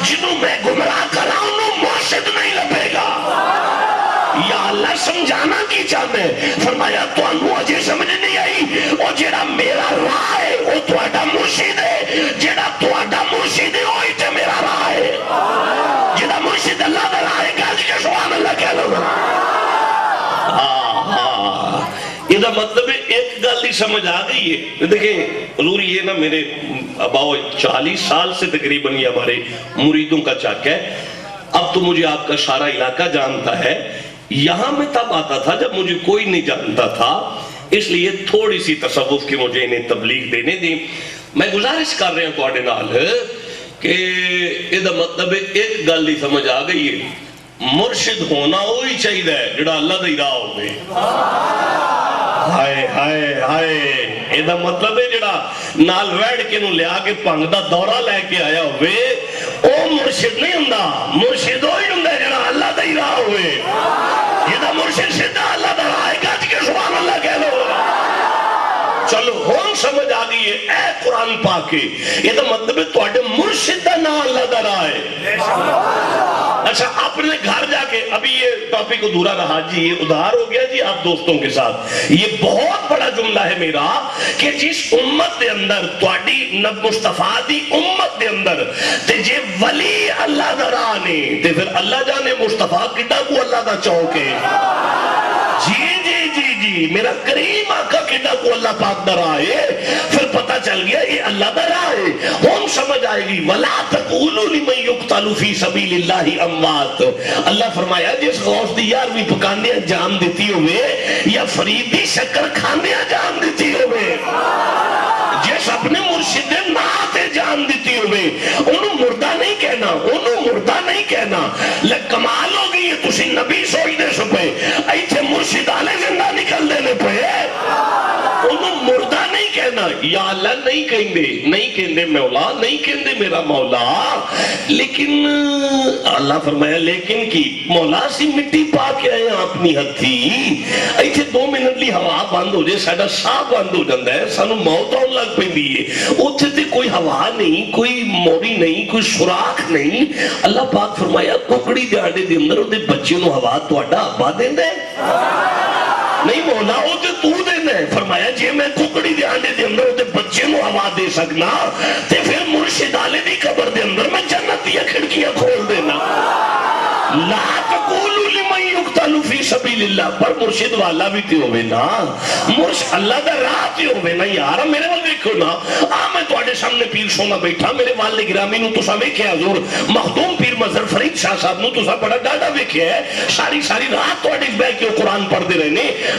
جنہوں میں گمراہ کرا انہوں مرشد نہیں لبے گا. یا اللہ سمجھانا کی چاہتے ہیں. فرمایا تو انہوں اجے سمجھ نہیں آئی, اور جیڑا میرا راہ ہے وہ تو اڈا مرشد ہے, جیڑا تو اڈا مرشد ہے وہی تے میرا راہ ہے. جیڑا مرشد اللہ دا راہ ہے گاج کے سبحان اللہ کہہ لو. یہ دا مطلب ایک گل ہی سمجھ آ گئی ہے. دیکھیں حضور یہ نا میرے اباؤ 40 سال سے تقریباً یہ ہمارے مریدوں کا چاک ہے. اب تو مجھے آپ کا سارا علاقہ جانتا ہے. یہاں میں تب آتا تھا جب مجھے کوئی نہیں جانتا تھا, اس لیے تھوڑی سی تصوف کی مجھے انہیں تبلیغ دینے دی. میں گزارش کر رہے ہیں تواڈے نال کہ یہ دا مطلب ایک گل ہی سمجھ آ گئی ہے, مرشد ہونا وہی چاہیے جڑا اللہ دا راہ ہوے. ہائے ہائے ہائے, یہ دا مطلب ہے جڑا نال بیٹھ کے نو لیا کے پنگ دا دورہ لے کے آیا ہوئے او مرشد نہیں ہوندا. مرشد وہی ہوندا جڑا اللہ دا راہ ہوئے. یہ دا مرشد سیدھا اللہ دا راہ ہے. گج کے سبحان اللہ کہہ لو. چلو ہون سمجھ آ گئی ہے اے قرآن پاک کے. یہ دا مطلب ہے تواڈے مرشد دا نام اللہ دا راہ ہے. اچھا اپنے گھر جا کے, ابھی یہ ٹاپک ادھورا رہا جی, یہ ادھار ہو گیا جی آپ دوستوں کے ساتھ. یہ بہت بڑا جملہ ہے میرا کہ جس امت دے اندر تواڈی نب مصطفیٰ دی امت دے اندر تے جے ولی اللہ دا راہ نے تے پھر اللہ جانے مصطفیٰ کڈا کو اللہ دا چوک ہے. جی جی جی جی میرا کریم آقا کڈا کو اللہ پاک دا راہ ہے. پھر پتہ چل گیا یہ اللہ دا راہ ہے. ہم سمجھ آئے گی وَلَا تَقُولُوا لِمَن يُقْتَلُ فِي سَبِيلِ اللَّهِ أَمْوَاتٌ. اللہ فرمایا جس غوث دی یارویں پکاندے انجام دیتی ہوئے یا فریدی شکر کھاندے انجام دیتی ہوئے, جس اپنے مرشد نات جان دیتی ہوئے, انہوں مردہ نہیں کہنا, انہوں مردہ نہیں کہنا. کمال ہو گئی ہے تسی نبی سوچ دے سپے ایتھے مرشد آلے زندہ نکل دینے پہ, انہوں مردہ نہیں کہنا. یا اللہ نہیں کہیں دے, نہیں کہیں دے مولا, نہیں کہیں دے میرا مولا. لیکن اللہ فرمایا لیکن کی مولا سی مٹی پا کے آئے اپنی ہتھی, ایتھے 2 منٹ لی ہوا بند ہو جائے ساڈا ساہ بند ہو جاندہ ہے, سانو موت آن لگ پہ دی ہے. اتھے تے کوئی ہوا نہیں, کوئی موڑی نہیں, کوئی سوراخ نہیں. اللہ پاک فرمایا ککڑی دے آنڈے دے اندر دے بچے نو ہوا تو آڈا آبا دیں دے نہیں مولا وہ تو دینا ہے. فرمایا جی میں ککڑی دے آنڈے دے اندر دے بچے نو ہوا دے سکنا تے پھر مرشد آلے دی قبر دے اندر میں جنت دیا کھڑکیاں کھول دینا. لا تقولوا لمن يقتل في سبيل الله. پر مرشد والا بھی تے ہوئے نا, مرشد اللہ دا راہ تے ہوئے نا. یار میرے وال دیکھو نا, میں تواڈے سامنے پیر سونا بیٹھا, میرے والد گرامی نو تساں ویکھیا حضور مخدوم پیر مظہر فرید شاہ صاحب نو تساں بڑا ڈاڈا ویکھیا ہے, ساری رات تواڈے بیٹھ کے قرآن پڑھ دے رہے نے.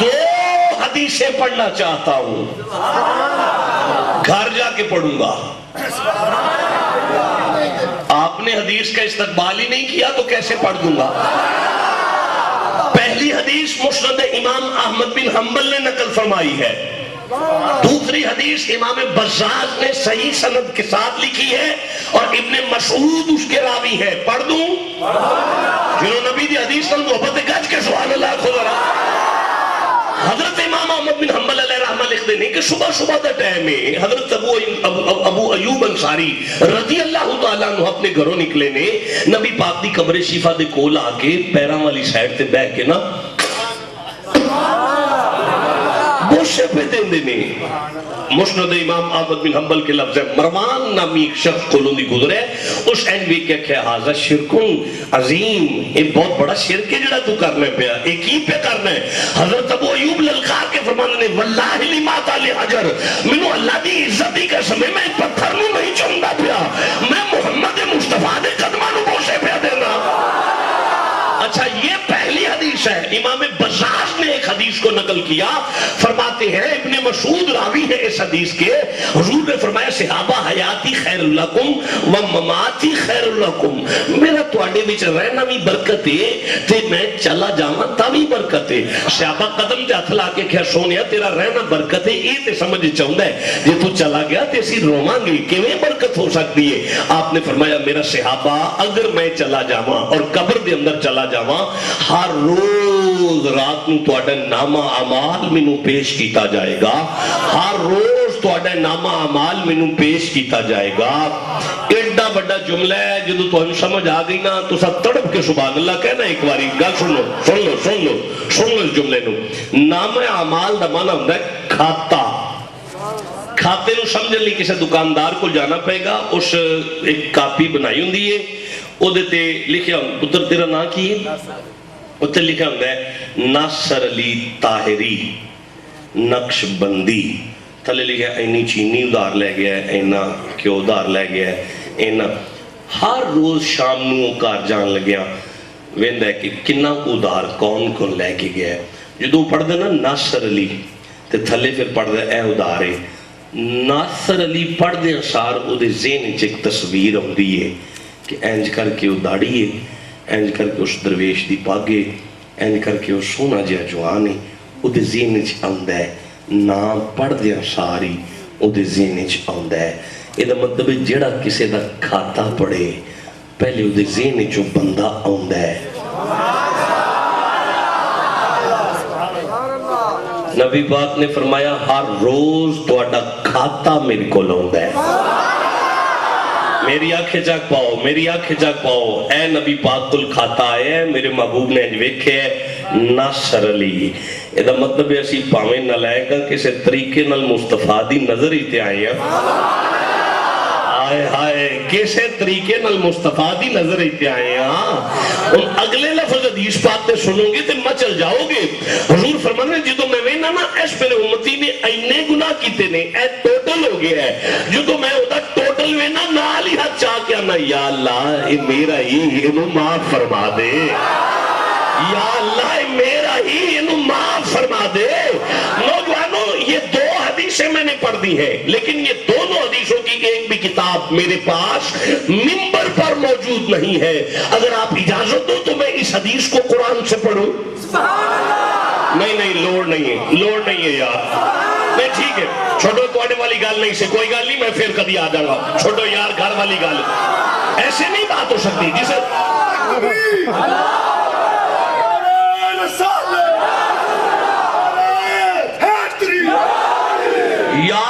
2 حدیثیں پڑھنا چاہتا ہوں، گھر جا کے پڑھوں گا۔ آپ نے حدیث کا استقبال ہی نہیں کیا تو کیسے پڑھ دوں گا؟ پہلی حدیث مسند امام احمد بن حنبل نے نقل فرمائی ہے، دوسری حدیث امام بزاز نے صحیح سند کے ساتھ لکھی ہے اور ابن مسعود اس کے راوی ہے۔ پڑھ دوں؟ جنہوں نبی دی حدیث نال محبت گج کے سبحان اللہ کھو ذرا۔ حضرت امام احمد بن حنبل علیہ رحمہ لکھ دے کہ صبح صبح دا ٹائم ہے، حضرت ابو ایوب انصاری رضی اللہ تعالیٰ عنہ اپنے گھروں نکلے نے، نبی پاک دی قبر شریفہ دے کول آ کے پیران والی سائڈ تے بیٹھ کے نا بوشے پہ دین دینے۔ مسند امام احمد بن حنبل کے لفظ ہے، مروان نامی ایک شخص کولوں دی گزرے، اس اینڈ وی کیا کہ حاضر شرکن عظیم، ایک بہت بڑا شرک ہے جڑا تو کرنے پہ ایک ہی پہ کرنا ہے۔ حضرت ابو ایوب للکار کے فرمانے نے واللہ لمات علی حجر، منو اللہ دی عزت دی قسم ہے میں پتھر نو نہیں چوندا پیا، میں محمد مصطفیٰ دے قدماں نو بوسے پہ دینا۔ اچھا یہ پہلی حدیث ہے۔ امام بزاز نے ایک حدیث کو نقل کیا، فرماتے ہیں ابن مسعود راوی ہے اس حدیث کے، حضور نے فرمایا صحابہ حیاتی خیر لکم و مماتی خیر لکم، میرا تواڈے وچ رہنا بھی برکت ہے تے میں چلا جاواں تاں بھی برکت ہے۔ صحابہ قدم تے ہتھ لا کے کہیا سونیا تیرا رہنا برکت ہے، اے تے سمجھ چاہندا ہے جے تو چلا گیا تے اسی روواں گے، کیویں برکت ہو سکتی ہے؟ آپ نے فرمایا میرا صحابہ اگر میں چلا جاواں اور قبر دے اندر چلا جاواں، ہر روز رات نو تواڈا نامہ اعمال مینوں پیش کیتا جائے گا، ہر روز تواڈا نامہ اعمال مینوں پیش کیتا جائے گا۔ ایڈا بڑا جملہ ہے جدوں تانوں سمجھ آ گئی نا تو سب تڑپ کے سبحان اللہ کہنا ایک باری گل سن لو اس جملے نو۔ نامہ اعمال دا معنی ہوندا ہے کھاتا۔ کھاتے نو سمجھن لئی کسی دکاندار کو جانا پائے گا، اس ایک کاپی بنائی ہوندی ہے، او دے تے لکھیا پتر تیرا نام کی ہے؟ اتنے لکھا ہوندا ہے ناصر علی طاہری نقش بندی، تھلے لکھا اینی چینی ادھار لے گیا ہے، اینا کیوں ادھار لے گیا ہے، اینا۔ ہر روز شام نو کار جان لگیا ویندا ہے کہ کنا ادھار کون کون لے کے گیا ہے۔ جدوں پڑھ دے نا ناصر علی تے تھلے پھر پڑھ دے اے ادھار ہے۔ ناصر علی پڑھ دے انسار او دے ذہن وچ ایک تصویر ہوندی ہے کہ اینج کر کے وہ داڑھی ہے، اینج کر کے اس درویش دی پاگے، اینج کر کے وہ سونا جہا جوان ہے، وہ دے ذہن وچ آندا ہے، نام پڑھ دیا ساری وہ دے ذہن وچ آندا ہے۔ یہ دا مطلب ہے جڑا کسے دا کھاتا پڑے پہلے وہ دے ذہن وچ جو بندہ آندا ہے۔ نبی پاک نے فرمایا ہر روز تہاڈا کھاتا میرے کول آندا ہے۔ میری آنکھیں جاگ پاؤ، میری آنکھیں جاگ پاؤ، اے نبی پاک کل کھاتا ہے، میرے محبوب نے ویکھے ناصر علی۔ یہ دا مطلب ہے اسی پاویں نہ لائے گا کسے طریقے نال مصطفیٰ دی نظر ہی تے آئے ہیں۔ ہائے ہائے کیسے طریقے نال مصطفیٰ دی نظر ہی تے آئے ہیں۔ ان اگلے لفظ حدیث پاک تے سنو گے تے مچل جاؤ گے۔ حضور فرمانے جدو میں وینا نا اس میرے امتی نے اینے گناہ کیتے نے، اے ٹوٹل ہو گیا ہے، جدو میں ہوتا ٹوٹل وینا نال ہی ہاتھ چاہ کے آنا یا اللہ اے میرا ہی انہوں معاف فرما دے، یا اللہ اے میرا ہی انہوں معاف فرما دے۔ نوجوانوں یہ دو حدیثیں میں نے پڑھ دی ہیں، لیکن یہ دونوں حدیثوں کی ایک بھی کتاب میرے پاس منبر پر موجود نہیں ہے۔ اگر آپ اجازت دو تو میں اس حدیث کو قرآن سے پڑھوں؟ نہیں لوڑ نہیں ہے یار، نہیں ٹھیک ہے چھوڑو، توڑے والی گال نہیں سے کوئی گال نہیں، میں پھر کبھی آ جاؤں گا، چھوڑو یار گھر والی گال ایسے نہیں بات ہو سکتی جسے یا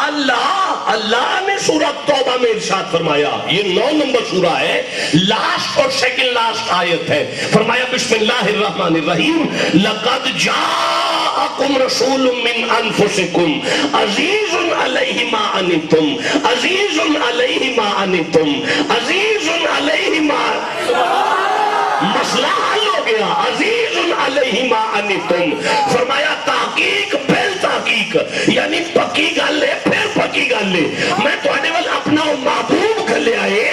اللہ نے سورہ توبہ میں ارشاد فرمایا، یہ 9 نمبر سورہ ہے، لاسٹ اور سیکنڈ لاسٹ آیت ہے، فرمایا بسم اللہ الرحمن الرحیم لقد جاءکم رسول من انفسکم عزیز علیہ ما عنتم عزیز علیہ ما عنتم عزیز علیہ ما، مسئلہ حل ہو گیا، عزیز علیہ ما عنتم، فرمایا تحقیق پھر تحقیق، یعنی پکی گل ہے پھر پکی گل ہے، میں تواڈے ول اپنا محبوب کھلے آئے،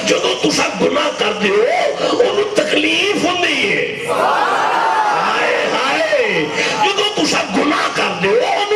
جدو تسا گناہ کر دیو انہوں تکلیف ہوندی ہے، ہائے ہائے جدو تسا گناہ کر دیو انہوں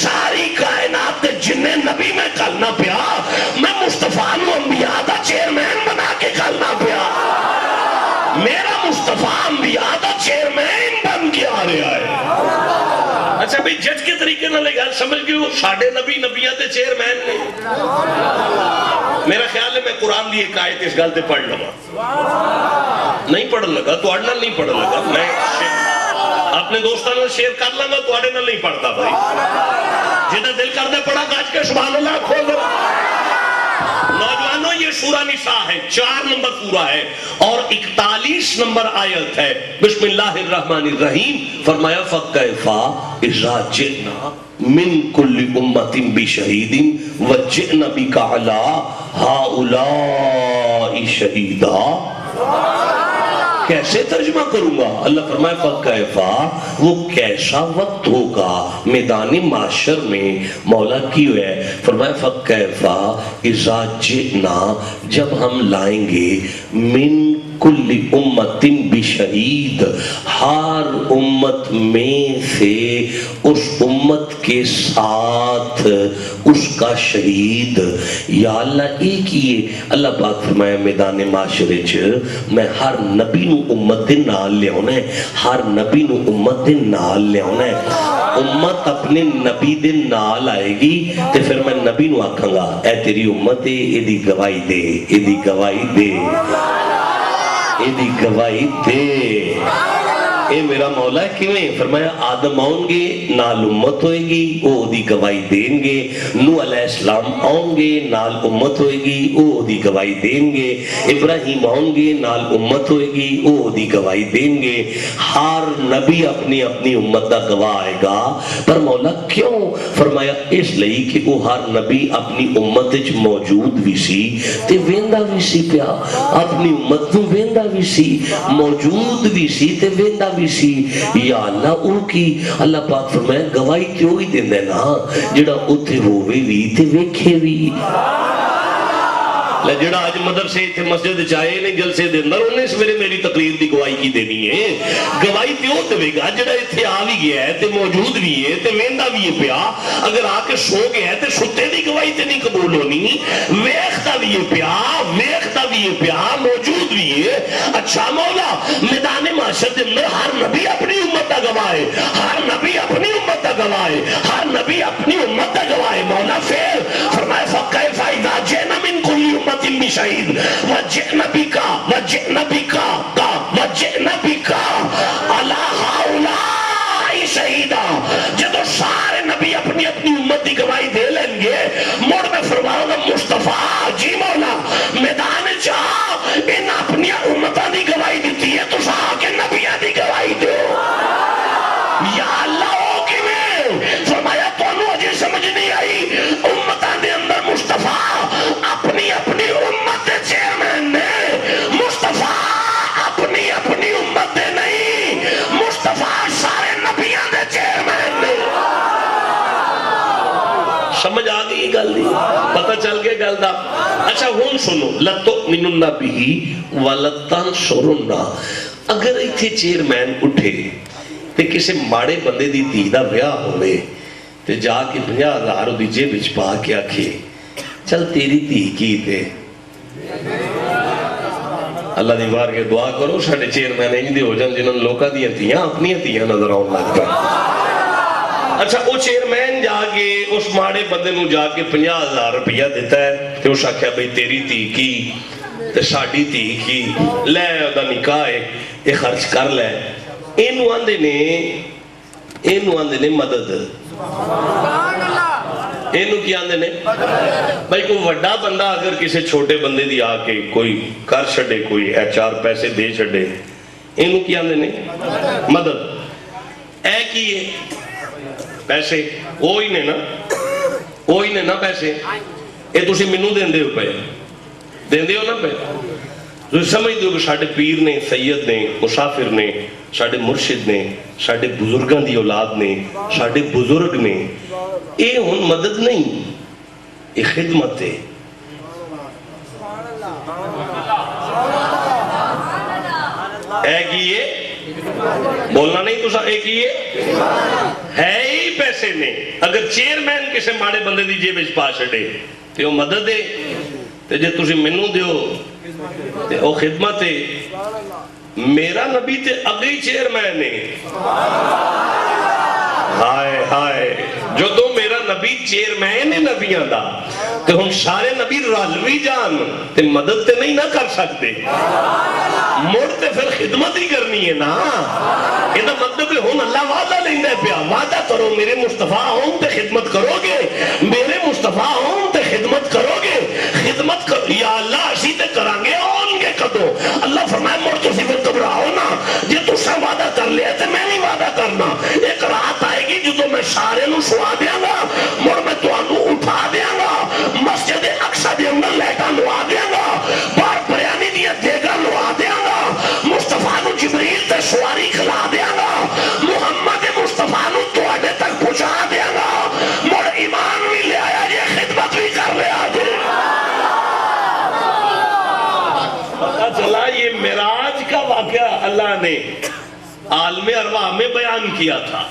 ساری کائنات کے جنہیں نبی میں کلنا پیا میں مصطفیٰ نو انبیاء دا چیئرمین بنا کے کلنا پیا میرا مصطفیٰ انبیاء دا چیئرمین بن کے آ رہا ہے اچھا بھئی جج کے طریقے نہ لے گا سمجھ گئے ہو ساڑھے نبی نبیات دے چیئرمین نے میرا خیال ہے میں قرآن دی ایک آیت اس گلتے پڑھ لگا نہیں پڑھ لگا تو اڑنا نہیں پڑھ لگا میں اپنے دوستان نے شیئر کر لگا تو اڑنا نہیں پڑھتا بھائی جنہیں دل کر دے پڑھا گاج کے سبحان اللہ کھول دے نوجوانوں یہ سورہ نساء ہے 4 نمبر پورا ہے اور 41 نمبر آیت ہے بسم اللہ الرحمن الرحیم فرمایا فَكَيْفَ إِذَا جِئْنَا مِن كُلِّ أُمَّةٍ بِشَهِيدٍ وَجِئْنَا بِكَ عَلَىٰ هَؤُلَاءِ شَهِيدًا کیسے ترجمہ کروں گا اللہ فرمائے فَكَيْفَ وہ کیسا وقت ہوگا میدان معاشر میں مولا کی ہے فرمائے فَكَيْفَ إِذَا جِئْنَا جب ہم لائیں گے من کل امت بشہید ہر امت میں سے اس امت کے ساتھ اس کا شہید یا اللہ ایک ہی اللہ پاک فرمایا میدان معاشرے میں ہر نبی نو امت دے نال لے ہونا ہے ہر نبی نو امت دے نال لے ہونا ہے امت اپنے نبی دے نال آئے گی تے پھر میں نبی نو آکھاں گا اے تیری امت ہے ایدی گواہی دے ایدی گواہی دے ایدی گواہی دے اے میرا مولا ہے کیویں فرمایا آدم آؤں گے نال امت ہوئے گی او دی گواہی دیں گے نوح علیہ السلام آؤں گے نال امت ہوئے گی او دی گواہی دیں گے ابراہیم آؤں گے نال امت ہوئے گی او دی گواہی دیں گے ہر نبی اپنی اپنی امت دا گواہ آئے گا پر مولا کیوں فرمایا اس لئی کہ وہ ہر نبی اپنی امت وچ موجود بھی سی تے ویندا بھی سی پیا اپنی امت نوں ویندا بھی سی موجود بھی سی تے ویندا بھی سی یا اللہ او کی اللہ پاک فرمایا گواہی کیوں ہی دیندے نا جڑا اوتھے ہووے وی تے ویکھے وی جڑا آج مدرسے تھے مسجد چاہے نہیں جلسے دے اندر انہیں سویرے میری تقریر دی گواہی کی دینی ہے گواہی تیوں دوے گا جڑا اتھے آ بھی گیا ہے تے موجود بھی ہے تے ویندہ بھی ہے پیا اگر آ کے سو گیا ہے تے ستے دی گواہی تے نہیں قبول ہونی ویختہ بھی ہے پیا ویختہ بھی ہے پیا موجود بھی ہے اچھا مولا میدان معاشر دے اندر ہر نبی اپنی امت دا گواہ ہے ہر نبی اپنی امت دا گواہ ہے ہر نبی اپنی امت دا گواہ ہے مولا پھر فرمائے فَكَيْفَ إِذَا جِئْنَا مِن كُلِّ أُمَّةٍ بِشَهِيدٍ وَجِئْنَا بِكَ عَلَىٰ هَؤُلَاءِ شَهِيدًا جدو سارے نبی اپنی اپنی امت کی گواہی دے لیں گے موڑ میں فرماؤں گا مصطفیٰ جی مولا میدان چاہ ان اپنی امتہ دی گواہی دیتی ہے تو ساہ کے نبیہ دی گواہی دو یا اللہ ہو کی میں فرمایا تو انہوں اجھے سمجھ نہیں آئی امتہ دے اندر مصطفیٰ اپنی اپنی امت دے چیئرمین نے مصطفیٰ اپنی اپنی امت دے نہیں مصطفیٰ سارے نبیان دے چیئرمین نے سمجھ آگئی گل دی پتہ چل گئے گل دا اچھا ہون سنو لَتُؤْمِنُنَّ بِهِ وَلَتَنْصُرُنَّ اگر ایتھے چیئرمین اٹھے تے کسے ماڑے بندے دی دھی دا بیاہ ہوئے تے جا کے 50,000 دی جیب وچ پا کے آکھے چل تیری دھی کی تے اللہ دی بار کے دعا کرو ساڑھے چیئرمین انج دے ہو جان جنہوں لوکا دیا تیاں اپنی تیاں نظر آؤں لگتا اچھا وہ چیئرمین جا کے اس ماڑے بندے نو جا کے 50,000 روپیہ دیتا ہے تے اس آکھیا بھئی تیری دھی کی تے ساڑھی دھی کی لے دا نکاح ہے یہ خرچ کر لے اینو آندے نے مدد اینو کی آندے نے بھائی کوئی وڈا بندہ اگر کسی چھوٹے بندے دی آ کے کوئی کر چھڑے کوئی 4 پیسے دے چھڑے اینو کی آندے نے مدد اے کی ہے پیسے وہی نے نا پیسے اے تسی منو دیندے ہو پے دیندے ہو نا پے تو سمجھ دو کہ ساڑھے پیر نے سید نے مسافر نے ساڑھے مرشد نے ساڑھے بزرگان دی اولاد نے ساڑھے بزرگ نے اے ہن مدد نہیں اے خدمت ہے اے کی یہ بولنا نہیں تو ایک ہی ہے ہی پیسے نے. اگر چیئرمین کسی ماڑے بندے دی جیب وچ پا چھڑے تے وہ مدد ہے, تے جے تسی مینوں دیو تے او خدمت ہے. میرا نبی تے اگئی چیئرمین ہے. ہائے ہائے, جو تو میرا نبی چیئرمین ہے نبیاں دا, تے ہن سارے نبی رلوی جان تے مدد تے نہیں نہ کر سکتے, مڑ تے پھر خدمت ہی کرنی ہے نا. یہ مطلب ہن اللہ وعدہ لیندا پیا, وعدہ کرو میرے مصطفیٰ ہوں تے خدمت کرو گے, میرے مصطفیٰ ہوں تے خدمت کرو گے, خدمت کرو. یا اللہ اسی تے کران گے, آن گے کدو؟ اللہ فرمایا مڑ تسی پھر گھبراؤ نا, جے تساں وعدہ کر لیا تے میں نہیں وعدہ کرنا. ایک رات آئے گی جدو میں سارے نو سوا دیاں گا, مڑ میں تانوں اٹھا دیاں گا, مسجد اقصی دے اندر لائٹاں لوا دیاں گا, باہر بریانی دیاں دیگاں لوا دیاں گا, مصطفیٰ نو جبریل تے سواری کھلا دیاں گا, محمد مصطفیٰ نو تواڈے تک پہنچا دیاں گا. مڑ ایمان بھی لے آیا جے, خدمت بھی کر لیا جے. پتہ چلا یہ معراج کا واقعہ اللہ نے عالم ارواح میں بیان کیا تھا.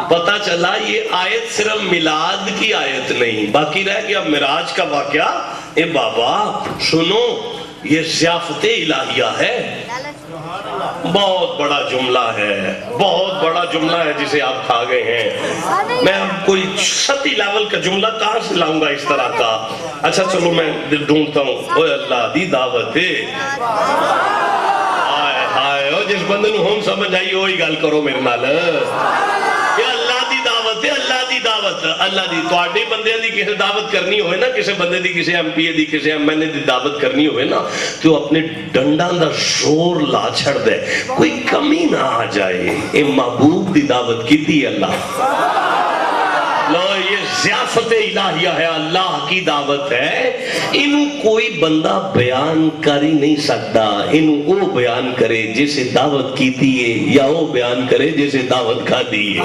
پتہ چلا یہ آیت صرف میلاد کی آیت نہیں, باقی رہ گیا معراج کا واقعہ. اے بابا سنو, یہ ضیافت الہیہ ہے. بہت بڑا جملہ ہے, بہت بڑا جملہ ہے جسے آپ کھا گئے ہیں. میں کوئی سطحی لیول کا جملہ کہاں سے لاؤں گا اس طرح کا؟ اچھا چلو میں ڈھونڈتا ہوں. اوے اللہ دی دعوت ہے, جس بندے نو ہم سمجھ آئی وہی گل کرو میرے نال. یہ اللہ دی دعوت ہے, اللہ دی دعوت, اللہ دی. تواڈے بندیاں دی کسے دعوت کرنی ہوئے نا, کسے بندے دی, کسے ایم پی اے دی, کسے ایم این اے دی دعوت کرنی ہوئے نا, تو اپنے ڈنڈاں دا شور لا چھڑ دے, کوئی کمی نہ آ جائے. اے محبوب دی دعوت کیتی اللہ. لو یہ ضیافت الہیہ ہے, اللہ کی دعوت ہے. انہوں کوئی بندہ بیان کر ہی نہیں سکتا. انہوں وہ بیان کرے جسے دعوت کی دیئے, یا وہ بیان کرے جسے دعوت کھا دیئے.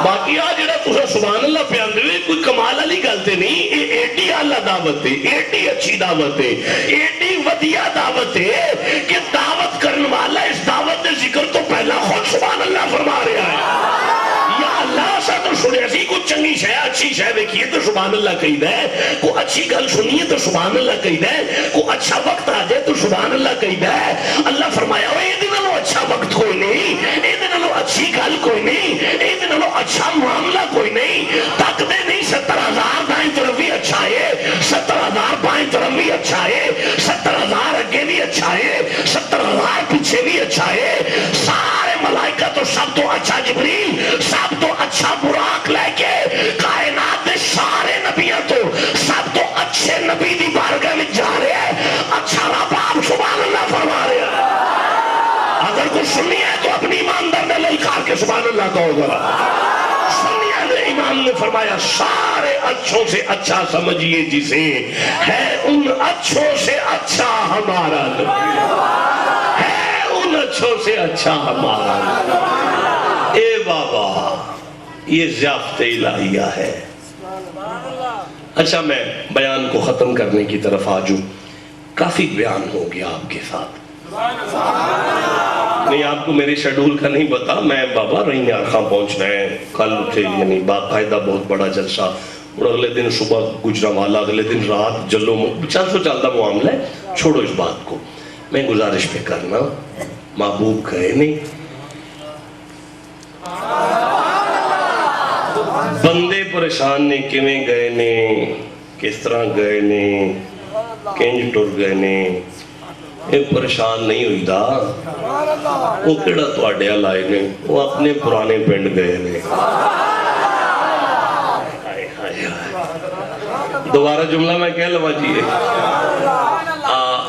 باقی آج جڑا تسا سبحان اللہ پہ آندے ہوئے کوئی کمال علی گلتے نہیں. یہ ایڈی اللہ دعوت ہے, ایڈی اچھی دعوت ہے, ایڈی ودیا دعوت ہے کہ دعوت کرنے والا اس دعوت دے ذکر تو پہلا خود سبحان اللہ فرما رہا ہے. اللہ سا تو سنے سی کوئی چنگی شے, اچھی شے دیکھیے تو سبحان اللہ کہی دے, کوئی اچھی گل سنیے تو سبحان اللہ کہی دے, کوئی اچھا وقت آ جائے تو سبحان اللہ کہی دے. اللہ فرمایا اے دے نالوں اچھا وقت کوئی نہیں, اے دے نالوں اچھی گل کوئی نہیں, اے دے نالوں اچھا معاملہ کوئی نہیں. تک دے نہیں 70,000 دائیں طرف بھی اچھا ہے, 70,000 بائیں طرف بھی اچھا ہے, 70,000 اگے بھی اچھا ہے, 70,000 پیچھے بھی اچھا ہے. سارے ملائکہ تو سب تو اچھا جبریل, سب تو اچھا براق لے کے کائنات دے سارے نبیوں تو سب تو اچھے نبی دی بارگاہ میں جا رہے ہیں. اچھا رب آپ سبحان اللہ فرما رہے ہیں. اگر کوئی سنی ہے تو اپنی ایماندار میں للکار کے سبحان اللہ کہو گا. سنی ہے امام نے فرمایا سارے اچھوں سے اچھا سمجھیے جسے, ہے ان اچھوں سے اچھا ہمارا نبی, ہے ان اچھوں سے اچھا ہمارا نبی. اے بابا یہ ضیافت الہیہ ہے. اچھا میں بیان کو ختم کرنے کی طرف آجوں. کافی بیان ہو گیا آپ کے ساتھ, نہیں آپ کو میری شیڈول کا نہیں پتا. میں بابا رہی آرخاں پہنچنا ہے, کل تھے یعنی باقاعدہ بہت بڑا جلسہ, اور اگلے دن صبح گجرانوالہ, اگلے دن رات جلو, چلتا معاملہ ہے. چھوڑو اس بات کو, میں گزارش پہ کرنا, محبوب کہے نہیں, بندے پریشان نے کیویں گئے نے, کس طرح گئے نے, کنج ٹر گئے نے, یہ پریشان نہیں ہوئی دا. وہ کیڑا تواڈے ال آئے نے, وہ اپنے پرانے پنڈ گئے نے. دوبارہ جملہ میں کہہ لوا جی,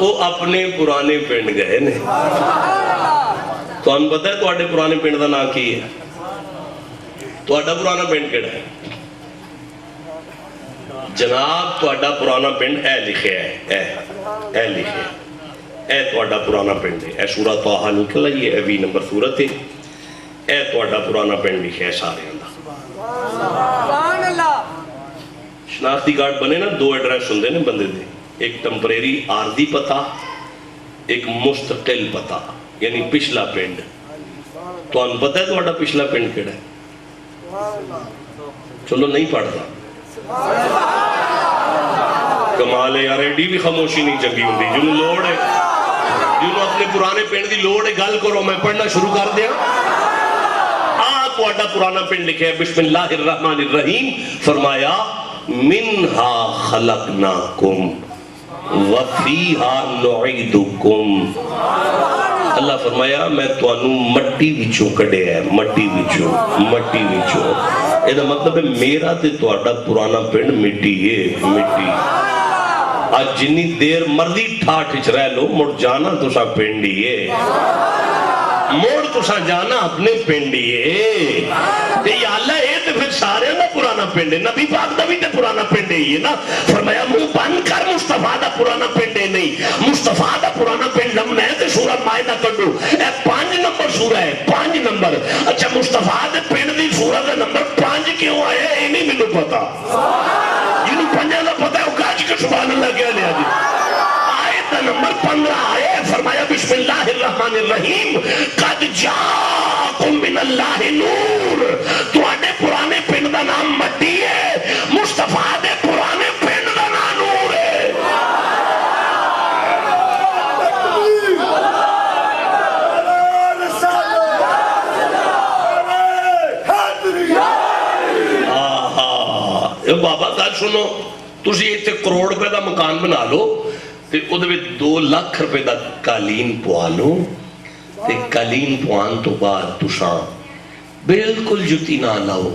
وہ اپنے پرانے پنڈ گئے نے. تو ہم پتہ ہے تواڈے پرانے پنڈ دا نام کی ہے؟ تواڈا پرانا پنڈ کیڑا ہے جناب؟ تواڈا پرانا پنڈ اے لکھے ہے, اے لکھے, اے تواڈا پرانا پنڈ ہے. اے سورہ طٰہٰ نکل آئی ہے, 20 نمبر سورت ہے. اے تواڈا پرانا پنڈ لکھے ہے سارے اندر. شناختی کارڈ بنے نا, 2 ایڈریس ہوندے نے بندے دے, ایک ٹمپریری عارضی پتہ, ایک مستقل پتہ. یعنی پچھلا پنڈ. تو انہوں پتہ ہے تو پچھلا پنڈ کیڑا ہے؟ چلو نہیں پڑھتا. کمال ہے یار, ایڈی بھی خاموشی نہیں چنگی ہوندی. جنہوں لوڑ ہے, جنہوں اپنے پرانے پنڈ دی لوڑ ہے, گل کرو, میں پڑھنا شروع کر دیا. تہاڈا پرانا پنڈ لکھا ہے بسم اللہ الرحمن الرحیم. فرمایا منہا خلقناکم وفیہا نعیدکم. اللہ فرمایا میں تانوں مٹی وچوں کڈیا ہے, مٹی وچوں. یہ مطلب ہے میرا تے تہاڈا پرانا پنڈ مٹی ہے, مٹی. آج جنی دیر مرضی ٹھاٹھ وچ رہ لو, مڑ جانا تساں پنڈ ہی ہے, موڑ تساں جانا اپنے پنڈ ہی ہے. یا اللہ اے تے پھر سارے دا پرانا پنڈ ہے, نبی پاک دا بھی تے پرانا پنڈ ہی ہے نا. فرمایا منہ بند کر, مصطفیٰ دا پرانا پنڈ ہے نہیں, مصطفیٰ دا پرانا پنڈ لمنا ہے تے سورہ مائدہ کڈو. اے 5 نمبر سورہ ہے, 5 نمبر. اچھا مصطفیٰ دے پنڈ دی سورہ دا نمبر 5 کیوں آیا ہے, یہ نہیں مینوں پتا. جنہوں 5 دا پتا ہے وہ کاج کے سبحان اللہ کیا لیا جی. آیت نمبر 15 آئے, فرمایا بسم اللہ الرحمن الرحیم قد جاءکم من اللہ نور. تواڈے پرانے پنڈ دا نام مٹی ہے, مصطفیٰ دے پرانے پنڈ دا نام نور ہے. بابا گل سنو, تسی اتنے کروڑ روپے دا مکان بنا لو تے او دے 2 لاکھ روپے دا قالین پوا لو, تے قالین پوان تو بعد تساں بالکل جتی نہ لاؤ.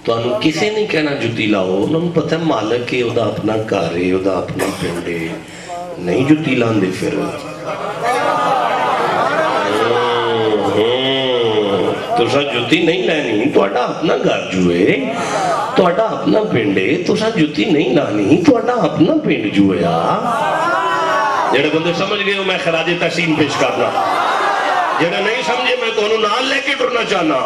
تو انہوں کسے نہیں کہنا جتی لاؤ, انہوں پتہ ہے مالک ہے, او دا اپنا گھر ہے, او دا اپنا پنڈ ہے, نہیں جتی لان دے. پھر تساں جتی نہیں لینی, تہاڈا اپنا گھر جو ہے, تہاڈا اپنا پنڈ ہے, تساں جتی نہیں لانی, تہاڈا اپنا پنڈ جو ہے. جڑے بندے سمجھ گئے ہو میں خراج تحسین پیش کرنا, جڑے نہیں سمجھے میں تو انہوں نال لے کے ٹرنا چاہنا.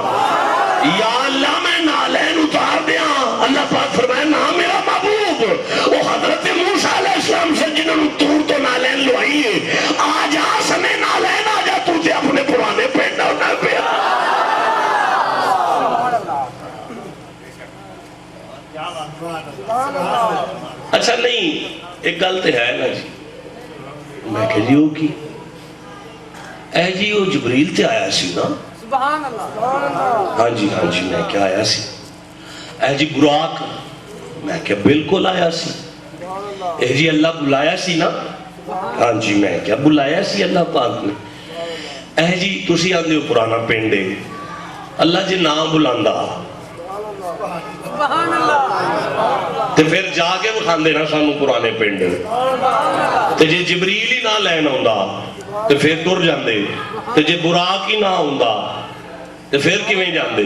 یا اللہ میں نالین اتار دیا. اللہ پاک فرمائے نا میرا محبوب, وہ حضرت موسیٰ علیہ السلام سے جنہوں تور تو نالین لوائی ہے, آج آسنے نالین آجا تجھے اپنے پرانے پنڈ ہونا پیا. اچھا نہیں, ایک گل تو ہے نا جی. میں کہ جی وہ کی اے جی وہ جبریل تے آیا سی نا. ہاں جی میں کیا آیا سی. اے جی براق, میں کیا بالکل آیا سی. اے جی اللہ بلایا سی نا. ہاں جی میں کیا بلایا سی اللہ پاک نے. اے جی تسی آندے ہو پرانا پنڈ ہے, اللہ جی نام بلاندا تے پھر جا کے بکھاندے نا سانو پرانے پنڈ. تے جے جبریل ہی نہ لین ہوندا تے پھر ٹر جاندے, تے جے براق ہی نہ ہوندا تے پھر کیویں جاندے.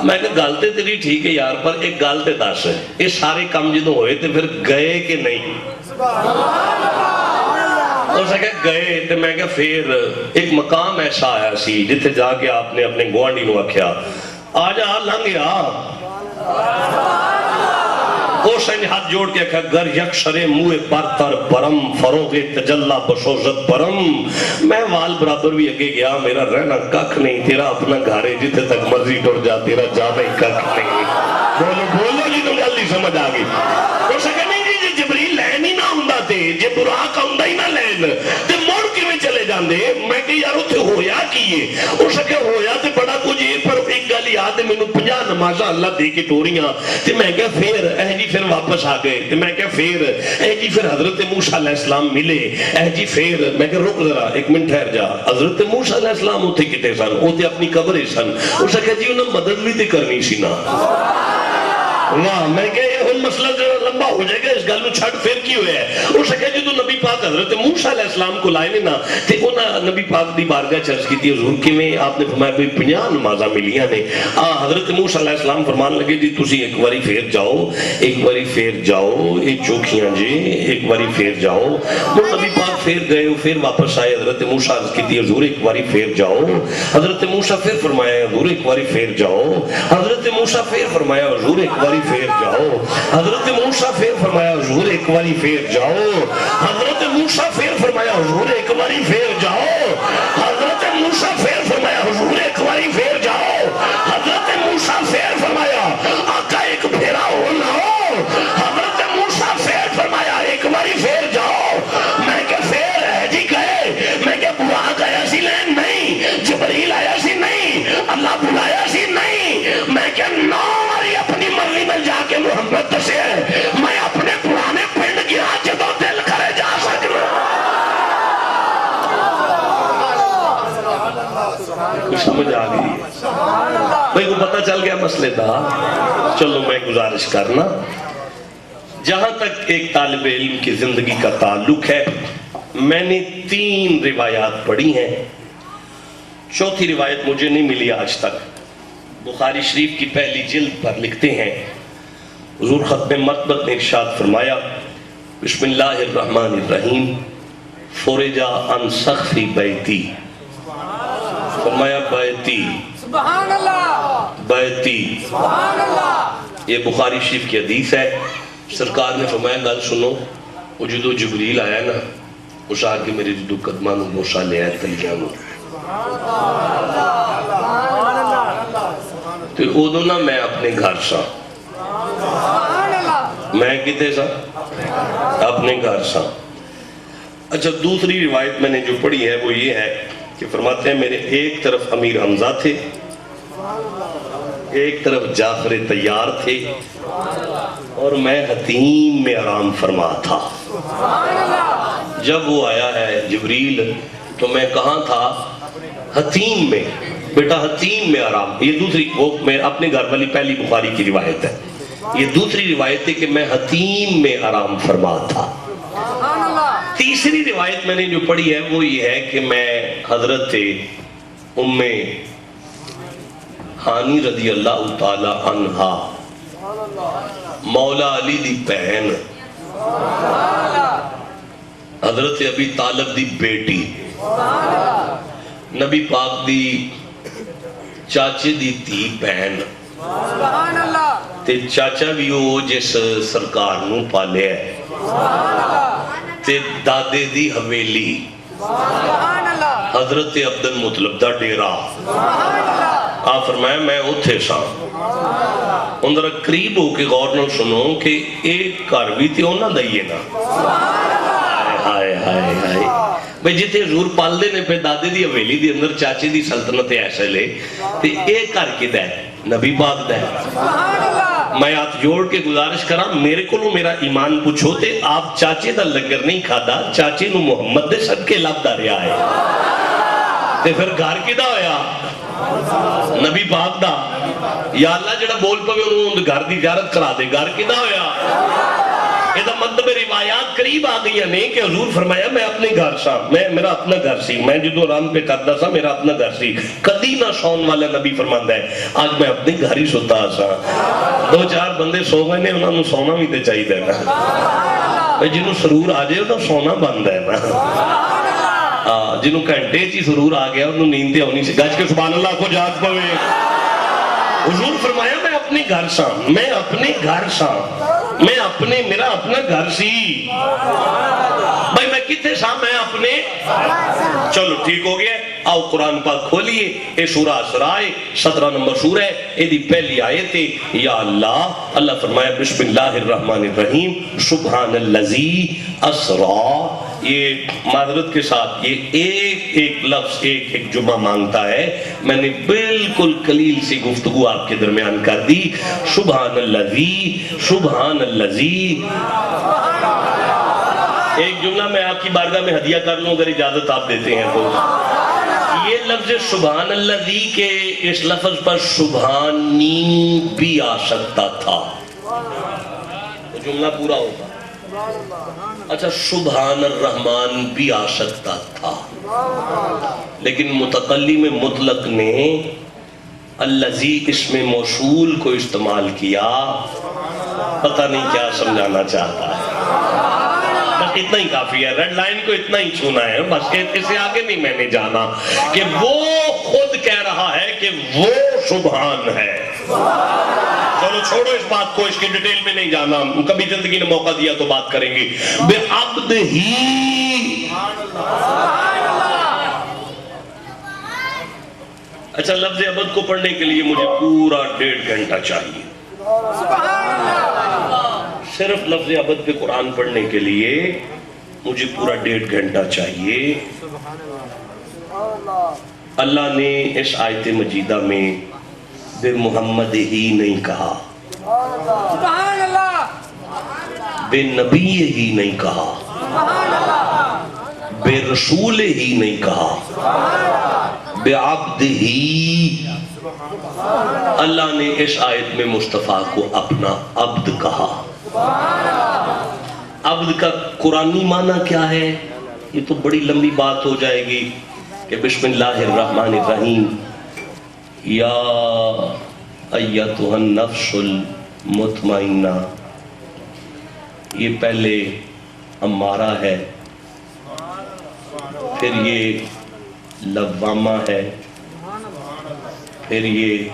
میں کہ گل تے تیری ٹھیک ہے یار, پر ایک گل تے دس, یہ سارے کام جدوں ہوئے تے پھر گئے کہ نہیں؟ اور سکے گئے. تے میں کہ پھر ایک مقام ایسا آیا سی جتے جا کے آپ نے اپنے گوانڈی نو آکھیا آجا لنگیا. حسین ہاتھ جوڑ کے کہا گر یک شرے موے برتر برم فروغ تجلہ بشوزت برم. میں وال برابر بھی اگے گیا, میرا رہنا کک نہیں, تیرا اپنا گھارے جتے تک مرضی ٹر جا, تیرا جانا ہی کک نہیں. بولو جی تو گل نہیں سمجھ آگئی. ہو سکے نہیں جی جبریل لین ہی نہ ہوندا تے, جے براق ہوندا ہی نہ لین تے موڑ کے میں چلے جاندے. میں کہ یار اتھے ہویا کیے, ہو سکے ہویا تے بڑا کچھ یہ, پر ایک گل یاد ہے مینوں 50 نمازاں اللہ دے کے ٹوریاں. تے میں کہ پھر اے جی پھر واپس آ گئے. تے میں کہ پھر اے جی پھر حضرت موسیٰ علیہ السلام ملے. اے جی پھر میں کہ رک ذرا ایک منٹ ٹھہر جا. حضرت موسیٰ علیہ السلام اتھے کتے سن, اتھے اپنی قبر ہی سن. ہو سکے جی انہوں مدد بھی تے کرنی سی نا. واہ, میں کہ یہ مسئلہ جو لمبا ہو جائے گا, اس گل میں چھڑ پھر کی ہوئے ہے. ہو سکے جی تو نبی پاک حضرت موسیٰ علیہ السلام کو لائے نا, تے انہاں نبی پاک دی بارگاہ چرچ کی تھی حضور کی میں آپ نے فرمایا بھی 50 نمازاں ملیاں نے. حضرت موسیٰ علیہ السلام فرمان لگے جی تسی ایک واری پھر جاؤ, ایک واری پھر جاؤ, یہ چوکھیاں جی ایک واری پھر جاؤ. وہ نبی پاک پھر گئے, پھر واپس آئے. حضرت موسیٰ کی تھی حضور ایک واری پھر جاؤ. حضرت موسیٰ پھر فرمایا حضور ایک واری پھر جاؤ. حضرت موسیٰ پھر فرمایا حضور ایک واری پھر جاؤ. حضرت موسیٰ پھر فرمایا حضور ایک باری پھر جاؤ. حضرت موسیٰ پھر فرمایا حضور ایک باری پھر جاؤ. حضرت موسیٰ پھر فرمایا حضور ایک باری پھر جاؤ. حضرت موسیٰ پھر فرمایا آقا ایک پھیرا ہو لاؤ. حضرت موسیٰ پھر فرمایا ایک باری پھر جاؤ. میں کہ پھر ہے جی گئے. میں کہ براق آیا سی لین نہیں, جبریل آیا سی نہیں, اللہ بلایا سی نہیں. میں کہ ناری اپنی مرضی میں جا کے محمد دسے میں اپنے پرانے پنڈ گیا جدو دل کرے جا سکنا. کچھ سمجھ آ گئی بھائی کو پتہ چل گیا مسئلے دا. چلو میں گزارش کرنا, جہاں تک ایک طالب علم کی زندگی کا تعلق ہے, میں نے 3 روایات پڑھی ہیں. چوتھی روایت مجھے نہیں ملی آج تک. بخاری شریف کی پہلی جلد پر لکھتے ہیں حضور ختم مرتبت نے ارشاد فرمایا بسم اللہ الرحمن الرحیم فرجا عن سقف بیتی. فرمایا بیتی, سبحان اللہ, بیتی. سبحان اللہ. یہ بخاری شریف کی حدیث ہے. سرکار نے فرمایا گل سنو, وہ جدو جبریل آیا نا اس آ کے میرے جدو قدمہ نو بوسا لے آئے تلیاں نو, تو ادو نا میں اپنے گھر سا. میں کتے سا؟ اپنے گھر سا. اچھا دوسری روایت میں نے جو پڑھی ہے وہ یہ ہے کہ فرماتے ہیں میرے ایک طرف امیر حمزہ تھے, ایک طرف جعفر طیار تھے, اور میں حتیم میں آرام فرما تھا. جب وہ آیا ہے جبریل تو میں کہاں تھا؟ حتیم میں. بیٹا حتیم میں آرام. یہ دوسری, وہ میں اپنے گھر والی پہلی بخاری کی روایت ہے. یہ دوسری روایت ہے کہ میں حتیم میں آرام فرما تھا. تیسری روایت میں نے جو پڑھی ہے وہ یہ ہے کہ میں حضرت ام ہانی رضی اللہ تعالی عنہا مولا علی دی بہن حضرت ابی طالب دی بیٹی نبی پاک دی چاچے دی تھی بہن تے چاچا بھی وہ جس سرکار نو پالے ہے تے دادے دی حویلی حضرت عبد المطلب دا ڈیرا. آپ فرمایا میں اتھے سا. اندر قریب ہو کے غور نہ سنو کہ ایک گھر بھی تے انہاں دا ہی ہے نا. ہائے ہائے ہائے بھئی جتے حضور پال دے نے پہ دادے دی حویلی دی اندر چاچے دی سلطنت ایسے لے تے ایک گھر کی دے نبی پاک دے. میں ہاتھ جوڑ کے گزارش کرا میرے کو میرا ایمان پوچھو تے آپ چاچے دا لنگر نہیں کھادا, چاچے نو محمد دے صدقے لب دا رہا ہے تے پھر گھر کی دا ہویا نبی پاک دا. یا اللہ جڑا بول پوے انہوں گھر دی زیارت کرا دے, گھر کی دا ہویا. یہ دا مطلب روایات قریب آ گئی نہیں کہ حضور فرمایا میں اپنے گھر سا, میرا اپنا گھر سی, میں جدو آرام پہ کرتا سا میرا اپنا گھر سی. کدی نہ سون والا نبی فرماندا ہے آج میں اپنے گھر ہی سوتا سا. 2-4 بندے سو گئے نے انہوں نے سونا بھی تے چاہیے نا. جنہوں سرور آ جائے انہوں سونا بند ہے نا. جنہوں گھنٹے چی سرور آ گیا انہوں نیند تے ہونی سے گج کے سبحان اللہ کو جاگ پوے. حضور فرمایا میں اپنے گھر سا, میں اپنے گھر سا, میں اپنے میرا اپنا گھر سی. بھائی میں کتے سا؟ میں اپنے. چلو ٹھیک ہو گیا. آؤ قرآن پاک کھولیے, اے سورہ اسراء 17 نمبر سورہ ہے, اے دی پہلی آیت ہے یا اللہ. اللہ فرمایا بسم اللہ الرحمن الرحیم سبحان اللذی اسراء. یہ معذرت کے ساتھ یہ ایک لفظ ایک جمعہ مانگتا ہے, میں نے بالکل قلیل سی گفتگو آپ کے درمیان کر دی. سبحان اللذی, سبحان اللذی. ایک جملہ میں آپ کی بارگاہ میں ہدیہ کر لوں اگر اجازت آپ دیتے ہیں تو. یہ لفظ سبحان اللذی کے اس لفظ پر سبحانی بھی آ سکتا تھا, جملہ پورا ہوگا. اچھا سبحان الرحمن بھی آ سکتا تھا, لیکن متکلم مطلق نے اللذی اسم موصول کو استعمال کیا. پتہ نہیں کیا سمجھانا چاہتا ہے. بس اتنا ہی کافی ہے, ریڈ لائن کو اتنا ہی چھونا ہے بس. اس سے آگے نہیں میں نے جانا کہ وہ خود کہہ رہا ہے کہ وہ سبحان ہے. چلو چھوڑو اس بات کو، اس کی ڈیٹیل میں نہیں جانا، کبھی زندگی نے موقع دیا تو بات کریں گے. بے عبد ہی. اچھا، لفظ عبد کو پڑھنے کے لیے مجھے پورا 1.5 گھنٹہ چاہیے. صرف لفظ عبد پہ قرآن پڑھنے کے لیے مجھے پورا 1.5 گھنٹہ چاہیے. اللہ نے اس آیت مجیدہ میں بے محمد ہی نہیں کہا، سبحان اللہ، بے نبی ہی نہیں کہا، بے رسول ہی نہیں کہا، بے عبد ہی. اللہ نے اس آیت میں مصطفیٰ کو اپنا عبد کہا. عبد کا قرآنی معنی کیا ہے؟ یہ تو بڑی لمبی بات ہو جائے گی کہ بسم اللہ الرحمن الرحیم یا ایتھا النفس المطمئنہ، یہ پہلے امارہ ہے، پھر یہ لوامہ ہے، پھر یہ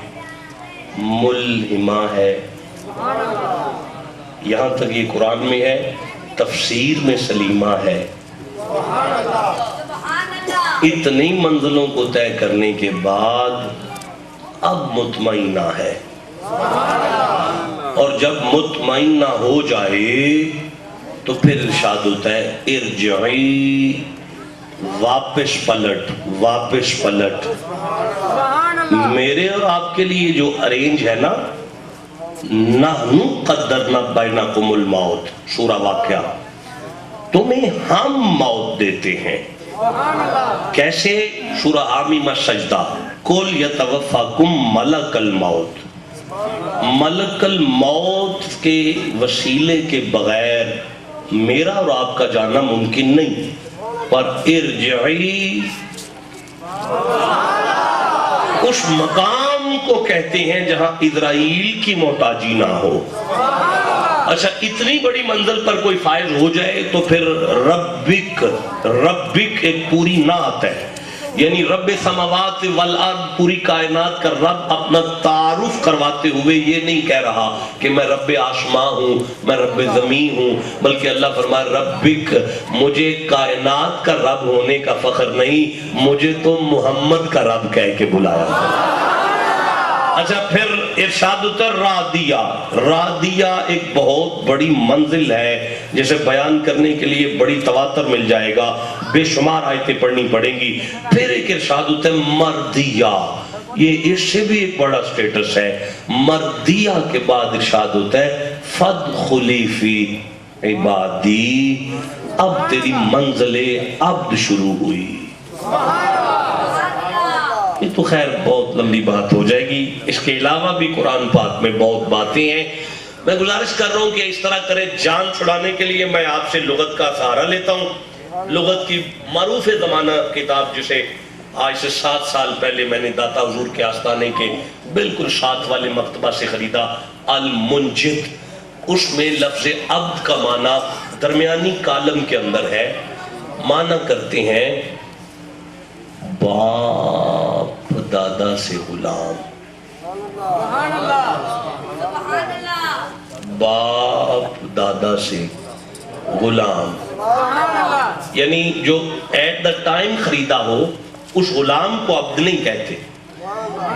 ملہمہ ہے. یہاں تک یہ قرآن میں ہے، تفسیر میں سلیمہ ہے. اتنی منزلوں کو طے کرنے کے بعد اب مطمئنہ ہے. اور جب مطمئنہ ہو جائے تو پھر ارشاد ہوتا ہے ارجعی، واپس پلٹ، واپس پلٹ. میرے اور آپ کے لیے جو ارینج ہے نا، نحن قدرنا بینکم الموت، سورہ واقعہ، تمہیں ہم موت دیتے ہیں. کیسے؟ سورہ حامیم السجدہ، قل یتوفاکم ملک الموت. ملک الموت کے وسیلے کے بغیر میرا اور آپ کا جانا ممکن نہیں. پر ارجعی اس مقام کو کہتے ہیں جہاں اسرائیل کی محتاجی نہ ہو. اچھا، اتنی بڑی منزل پر کوئی فائز ہو جائے تو پھر ربک، ربک ایک پوری نعت ہے، یعنی رب سماوات والارض، پوری کائنات کا رب اپنا تعارف کرواتے ہوئے یہ نہیں کہہ رہا کہ میں رب آسماں ہوں، میں رب زمین ہوں، بلکہ اللہ فرمائے ربک، مجھے کائنات کا رب ہونے کا فخر نہیں، مجھے تو محمد کا رب کہہ کے بلایا. اچھا، پھر ارشاد اتر رادیہ. رادیہ ایک بہت بڑی منزل ہے جسے بیان کرنے کے لیے بڑی تواتر مل جائے گا، بے شمار آیتیں پڑھنی پڑیں گی. پھر ایک ارشاد ہوتا ہے مردیہ، یہ اس سے بھی ایک بڑا سٹیٹس ہے. مردیہ کے بعد ارشاد ہوتا ہے فادخلی فی عبادی، اب تیری منزل عبد شروع ہوئی. یہ تو خیر بہت لمبی بات ہو جائے گی، اس کے علاوہ بھی قرآن پاک میں بہت باتیں ہیں. میں گزارش کر رہا ہوں کہ اس طرح کرے، جان چھڑانے کے لیے میں آپ سے لغت کا سہارا لیتا ہوں. لغت کی معروف زمانہ کتاب جسے آج سے 7 سال پہلے میں نے داتا حضور کے آستانے کے بالکل ساتھ والے مکتبہ سے خریدا، المنجد. اس میں لفظ عبد کا معنی درمیانی کالم کے اندر ہے. معنی کرتے ہیں باپ دادا سے غلام، باپ دادا سے غلام، یعنی جو ایٹ دا ٹائم خریدا ہو اس غلام کو عبد نہیں کہتے.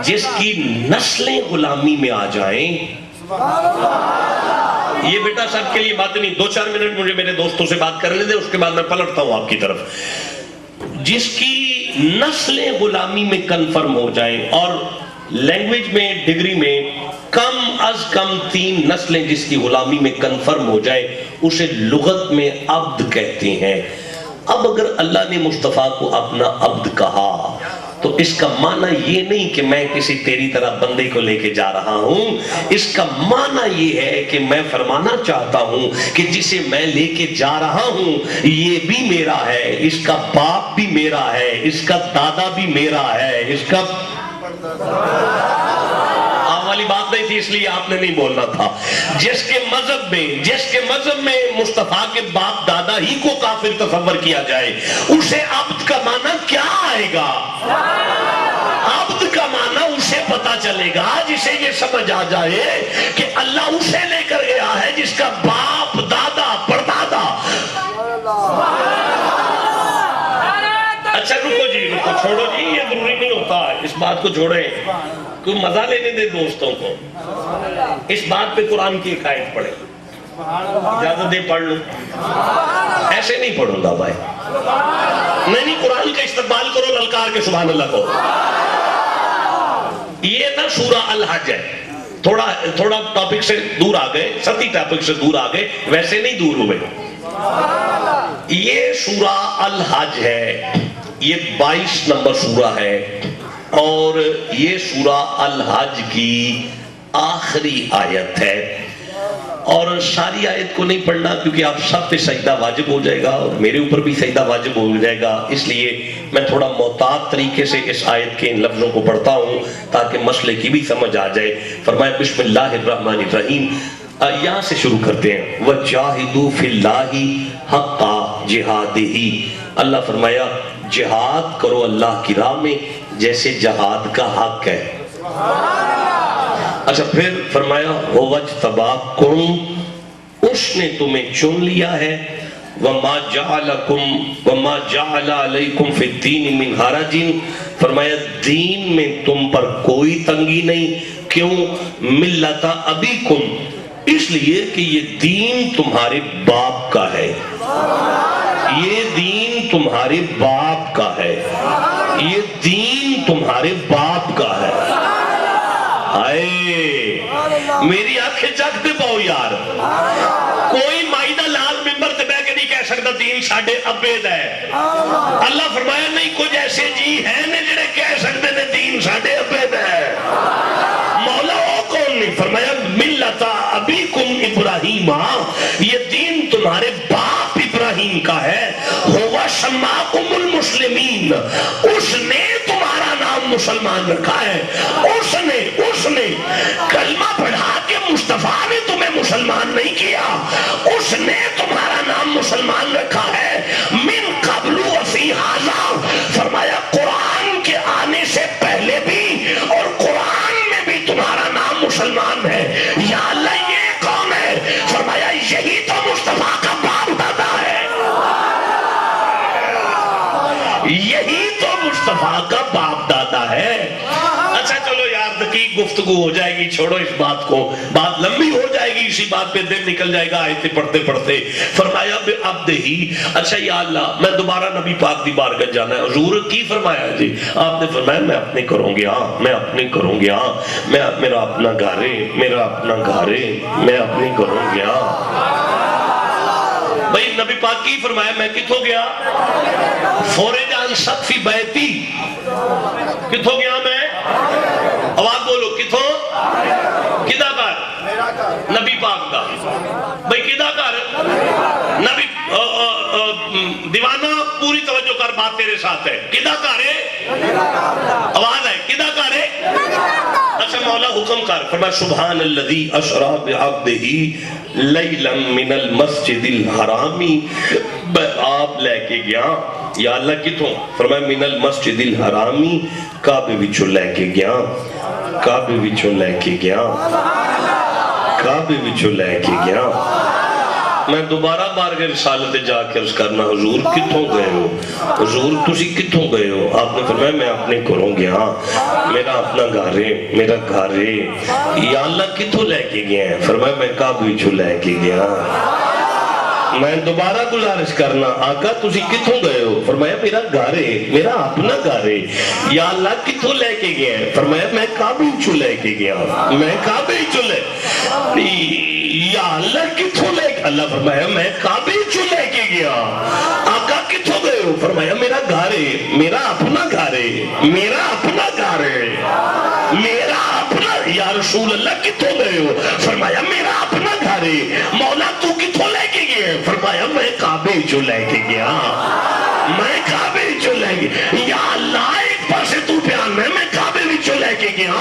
جس کی نسلیں غلامی میں آ جائیں، یہ بیٹا صاحب کے لیے بات نہیں، 2-4 منٹ مجھے میرے دوستوں سے بات کرنے دیں، اس کے بعد میں پلٹتا ہوں آپ کی طرف. جس کی نسلیں غلامی میں کنفرم ہو جائیں، اور لینگویج میں ڈگری میں کم از کم 3 نسلیں جس کی غلامی میں کنفرم ہو جائے، اسے لغت میں عبد کہتے ہیں. اب اگر اللہ نے مصطفیٰ کو اپنا عبد کہا تو اس کا معنی یہ نہیں کہ میں کسی تیری طرح بندے کو لے کے جا رہا ہوں. اس کا معنی یہ ہے کہ میں فرمانا چاہتا ہوں کہ جسے میں لے کے جا رہا ہوں یہ بھی میرا ہے، اس کا باپ بھی میرا ہے، اس کا دادا بھی میرا ہے، اس کا والی بات نہیں تھی اس لیے آپ نے نہیں بولنا تھا. جس کے مذہب میں مصطفیٰ کے باپ دادا ہی کو کافر تصور کیا جائے، اسے عبد کا معنی کیا آئے گا؟ عبد کا معنی اسے پتا چلے گا جسے یہ سمجھ آ جائے کہ اللہ اسے لے کر گیا ہے جس کا باپ دادا پردادا. اچھا رکو جی، رکو، چھوڑو جی، یہ ضروری نہیں ہوتا، اس بات کو چھوڑیں، کوئی مزہ لینے دے دوستوں کو. اس بات پہ قرآن کی ایک آیت پڑھیں، اجازت دے پڑھ لوں؟ ایسے نہیں پڑھوں گا بھائی، نہیں، قرآن کا استقبال کرو، للکار کے سبحان اللہ کو. یہ نا سورہ الحج ہے، تھوڑا ٹاپک سے دور آ گئے، سطحی ٹاپک سے دور آ گئے، ویسے نہیں دور ہوئے. یہ سورہ الحج ہے، یہ 22 نمبر سورہ ہے، اور یہ سورہ الحج کی آخری آیت ہے. اور ساری آیت کو نہیں پڑھنا کیونکہ آپ سب پہ سجدہ واجب ہو جائے گا اور میرے اوپر بھی سجدہ واجب ہو جائے گا، اس لیے میں تھوڑا محتاط طریقے سے اس آیت کے ان لفظوں کو پڑھتا ہوں تاکہ مسئلے کی بھی سمجھ آ جائے. فرمایا بسم اللہ الرحمن الرحیم. یہاں سے شروع کرتے ہیں. وَجَاهِدُوا فِي اللَّهِ حَقَّ جِهَادِهِ. اللہ فرمایا جہاد کرو اللہ کی راہ میں جیسے جہاد کا حق ہے. اچھا پھر فرمایا وَاجْتَبَاكُمْ، اس نے تمہیں چن لیا ہے. وَمَا جَعَلَ عَلَيْكُمْ فِي الدِّينِ مِنْ حَرَجٍ، فرمایا دین میں تم پر کوئی تنگی نہیں. کیوں؟ مِلَّةَ أَبِيكُمْ، اس لیے کہ یہ دین تمہارے باپ کا ہے. یہ دین تمہارے باپ کا ہے. یہ دین تمہارے باپ کا ہے. آئے میری آنکھیں جگ دے پاؤ یار. کوئی مائدہ لال ممبر تے بیٹھ کے نہیں کہہ سکتا دین ساڈے ابے دا ہے. اللہ فرمایا نہیں، کچھ ایسے جی ہیں نے جڑے کہہ سکتے نے دین ساڈے ابے دا ہے. مولا وہ کون نہیں؟ فرمایا ملت ابیکم ابراہیم، یہ دین تمہارے باپ ابراہیم کا ہے. ہوا سماکم المسلمین، اس نے تمہارا نام مسلمان رکھا ہے. اس نے کلمہ پڑھا کے مصطفیٰ نے تمہیں مسلمان نہیں کیا، اس نے تمہارا نام مسلمان رکھا ہے. من قبل وفی ھذا، فرمایا قرآن کے آنے سے پہلے بھی اور قرآن میں بھی تمہارا نام مسلمان ہے. یا اللہ یہ کون ہے؟ فرمایا یہی تو مصطفیٰ کا باپ دادا ہے. یہی تو مصطفیٰ کا باپ دادا ہے. اچھا چلو یار دقیق گفتگو ہو جائے گی، چھوڑو اس بات کو، بات لمبی ہو جائے گی، اسی بات پہ دن نکل جائے گا آیتیں پڑھتے پڑھتے. فرمایا بے عبدہی، اچھا یا اللہ میں دوبارہ نبی پاک دی بارگاہ جانا ہے. حضور کی فرمایا جی؟ آپ نے فرمایا میں اپنے کروں گیا، میں اپنے کروں گیا، میرا اپنا گھر ہے، میرا اپنا گھر ہے، میں اپنے کروں گیا. بھائی نبی پاک کی فرمایا میں کتھوں گیا؟ فورج عن سقفی بیتی، کتھوں گیا میں؟ آواز بولو، کتھوں؟ کدھا کر؟ نبی پاک دا. بھائی کدھا کر؟ نبی دیوانہ پوری توجہ کر، بات تیرے ساتھ ہے. کدھا کر ہے؟ آواز ہے، کدھا کر ہے؟ اچھا مولا حکم کر. فرمایا سبحان الذی اسری بعبدہ لیلا من المسجد الحرام، آپ لے کے گیا. یا اللہ کتوں؟ فرمایا من المسجد الحرامی، کعبے وچوں لے کے گیا، کعبے وچوں لے کے گیا، کعبے وچوں لے کے گیا. میں دوبارہ بارگاہ رسالت جا کے عرض کرنا حضور کتوں گئے ہو؟ حضور تسی کتوں گئے ہو؟ آپ نے فرمایا میں اپنے گھروں گیا، میرا اپنا گھر ہے، میرا گھر ہے. یا اللہ کتوں لے کے گئے ہیں؟ فرمایا میں کعبے وچوں لے کے گیا. میں دوبارہ گزارش کرنا آقا تسی کتوں گئے ہو؟ فرمایا میرا گھر ہے، میرا اپنا گھر ہے. یا اللہ کتوں لے کے گئے ہیں؟ فرمایا میں کعبے وچوں لے کے گیا، میں کعبے وچوں لے. یا اللہ کتوں لے کے؟ اللہ فرمایا میں کعبے وچوں لے کے گیا. آقا کتوں گئے ہو؟ فرمایا میرا گھر ہے، میرا اپنا گھر ہے، میرا اپنا گھر ہے، میرا اپنا. یا رسول اللہ کتوں گئے ہو؟ فرمایا میرا اپنا گھر ہے. مولا تو کتوں لے کے گئے؟ فرمایا میں کعبے وچوں لے کے گیا، میں کعبے وچوں لے گیا. یا اللہ ایک پاسے تو بیان میں کعبے وچوں لے کے گیا،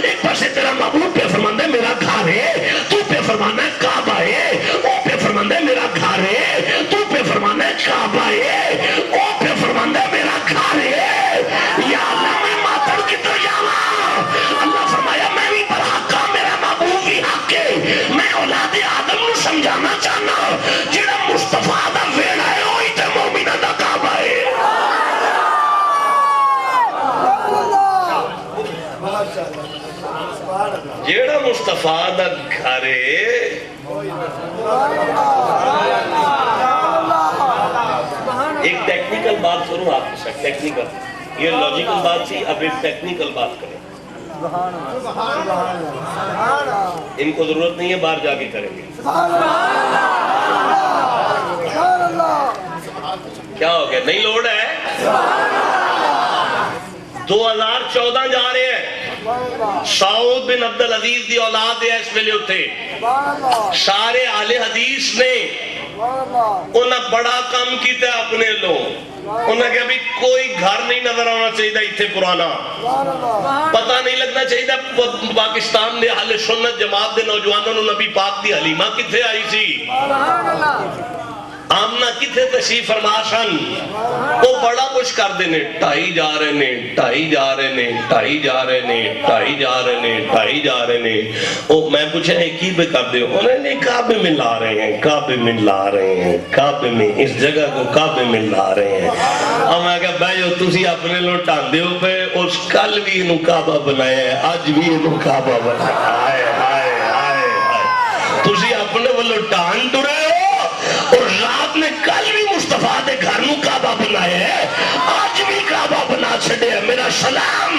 ایک پاسے تیرا محبوب پہ فرماندا ہے میرا گھر ہے، تو پہ فرمانا ہے کعبہ ہے، او پہ فرماندا ہے میرا گھر ہے، تو پہ فرمانا ہے کعبہ ہے، او پہ فرماندا ہے میرا گھر ہے. یا اللہ میں ماتر کدھر جاواں؟ اللہ جیڑا مصطفیٰ دا گھر ہے ایک ٹیکنیکل بات کروں آپ کے ساتھ. ٹیکنیکل یہ لاجیکل بات تھی, اب ایک ٹیکنیکل بات کریں. ان کو ضرورت نہیں ہے, باہر جا کے کریں گے. کیا ہو گیا, نہیں لوڈ ہے. 2014 جا رہے ہیں. سعود بن عبدالعزیز دی اولاد ہے اس ویلے ہوتے. سارے اہل حدیث نے انہیں بڑا کام کیتا ہے اپنے لوگ. انہیں کہا بھی کوئی گھر نہیں نظر آنا چاہیے اتنے پرانا, پتہ نہیں لگنا چاہیے پاکستان دے اہل سنت جماعت دے نوجوانوں نے نبی پاک دی حلیمہ کتھے آئی سی, آمنہ کتھے تشریف فرما سن. وہ بڑا کچھ کر دینے, ٹائی جا رہے نے, ٹائی جا رہے نے, ٹائی جا رہے نے, ٹائی جا رہے نے, ٹائی جا رہے نے. وہ میں پوچھا ہے کی پہ کر دے, انہوں نے کعبے میں لا رہے ہیں, کعبے میں لا رہے ہیں, کعبے میں, اس جگہ کو کعبے میں لا رہے ہیں. اور میں کہا بھائی تسی اپنے لوگ ٹاندے ہو پہ, اس کل بھی انہوں کعبہ بنایا ہے, آج بھی انہوں کعبہ بنایا. آئے آئے آئے آئے, تسی اپنے والوں ٹان ٹرے ہو, اور رات نے کل بھی مصطفیٰ دے گھر نو کعبہ بنایا ہے, آج بھی کعبہ بنا چھڑے ہے. میرا سلام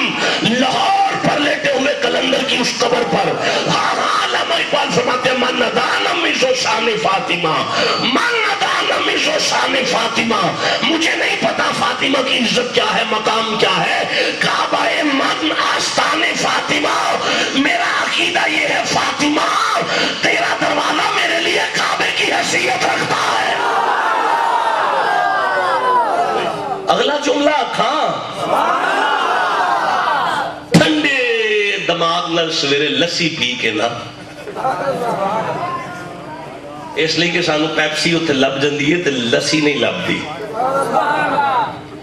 لاہور پر لیٹے ہوئے کلندر کی اس قبر پر. ہاں ہاں علامہ اقبال فرماتے ہیں من ندان امیز و شان فاطمہ, من ندان امیز و شان فاطمہ. مجھے نہیں پتا فاطمہ کی عزت کیا ہے, مقام کیا ہے. کعبہ من آستان فاطمہ, میرا عقیدہ یہ ہے فاطمہ تیرا دروازہ میرے لیے کعبے کی حیثیت رکھتا ہے. اگلا جملہ کھاں ٹھنڈے دماغ نال سویرے لسی پی کے نا, اس لیے کہ سانو پیپسی اتھے لب جاندی ہے تے لسی نہیں لب دی,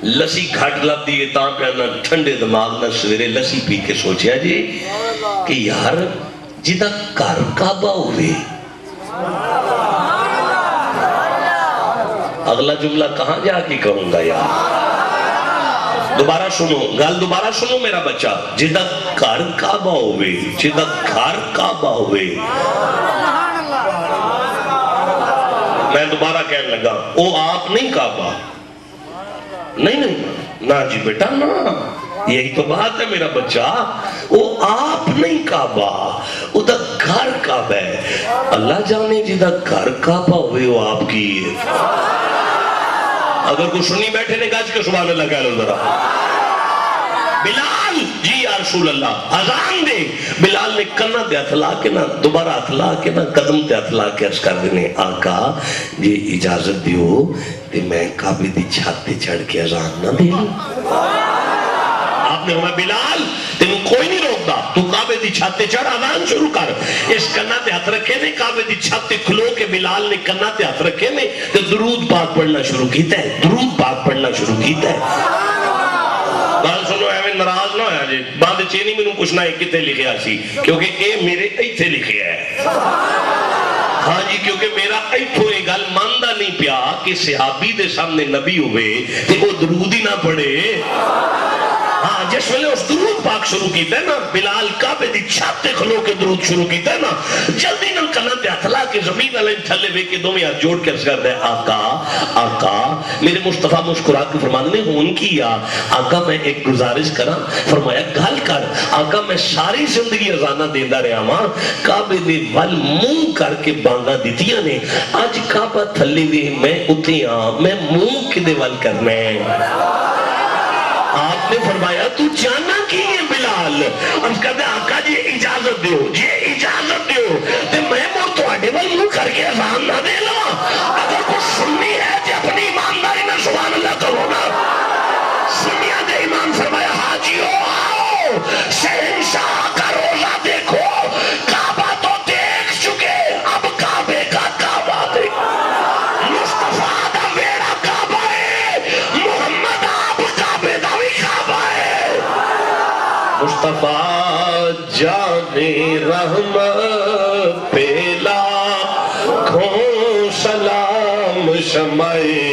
لسی گھٹ لب دی ہے. تاں پہنا ٹھنڈے دماغ نال سویرے لسی پی کے سوچیا جی کہ یار جدہ گھر کعبہ ہوئے, اگلا جملہ کہاں جا کے کہوں گا یار, دوبارہ سنو گل, دوبارہ سنو میرا بچہ. جدہ گھر کعبہ ہوئے, جدہ گھر کعبہ ہوئے. میں دوبارہ کہنے لگا او آپ نہیں کعبہ, نہیں نہیں نا جی بیٹا نا, یہی تو بات ہے میرا بچہ, وہ آپ نہیں کعبہ, وہ دا گھر کعبہ ہے. اللہ جانے جدہ گھر کعبہ ہوئے وہ آپ کی ہے. اگر کوئی سنی بیٹھے نے گاج کے سبحان اللہ کہہ لو ذرا. بلال جی یا رسول اللہ اذان دے. بلال نے کنا تے ہتھ لا کے نا, دوبارہ ہتھ لا کے نا, قدم تے ہتھ لا کے عرض کر دینے آقا جی اجازت دیو تے میں کعبے دی چھت تے چڑھ کے اذان نہ دے لوں. آپ نے فرمایا بلال تینوں کوئی نہیں روکتا, تو کعبے دی چھت تے چڑھ اذان شروع کر. اس کنا تے ہاتھ رکھے نے, کعبے دی چھت تے کھلو کے بلال نے کنا تے ہاتھ رکھے نے تے درود پاک پڑھنا شروع کیتا ہے, درود پاک پڑھنا شروع کیتا ہے. گل سنو ایویں ناراض نہ ہویا جی, بعد چینی مینوں پوچھنا ہے کتے لکھیا سی, کیونکہ اے میرے ایتھے لکھیا ہے. ہاں جی, کیونکہ میرا ایتھوں یہ گل ماندا نہیں پیا کہ صحابی دے سامنے نبی ہوئے تے وہ درود ہی نہ پڑھے. ہاں جس ویلے اس درود پاک شروع کیتا ہے نا, بلال کعبے دی چھت تے کھلو کے درود شروع کیتا ہے نا, جلدی نال کنا تے ہتھ لا کے زمین والے تھلے وے کے دوویں ہاتھ جوڑ کے عرض کردا ہے آقا آقا. میرے مصطفیٰ مسکرا کے فرماندے نے ہون کی یا آقا میں ایک گزارش کراں. فرمایا گل کر. آقا میں ساری زندگی اذاناں دیندا رہیا ہاں, کعبے دے ول منہ کر کے بانگاں دتیاں نے, اج کعبہ تھلے وے میں اتھے ہاں, میں منہ کدے ول کرنا ہے. آپ نے فرمایا تو جانا کی ہے بلال. ہم کہتے ہیں آقا جی اجازت دیو, جی اجازت دیو تے میں مور تو آڈے والوں کر کے اذان نہ دے لوں. اگر کچھ سننی ہے جی اپنی ایمانداری میں سبحان اللہ کرو نا. سنیا دے امام فرمایا حاجیو آؤ شہنشاہ کا روزہ دیکھو, کعبہ تو دیکھ چکے, اب کعبے کا کعبہ دیکھو. مصطفیٰ دا میرا کعبہ ہے, محمد آپ کعبے دا بھی کعبہ ہے. مصطفیٰ جانے رحمت پیلا کھوں سلام شمائے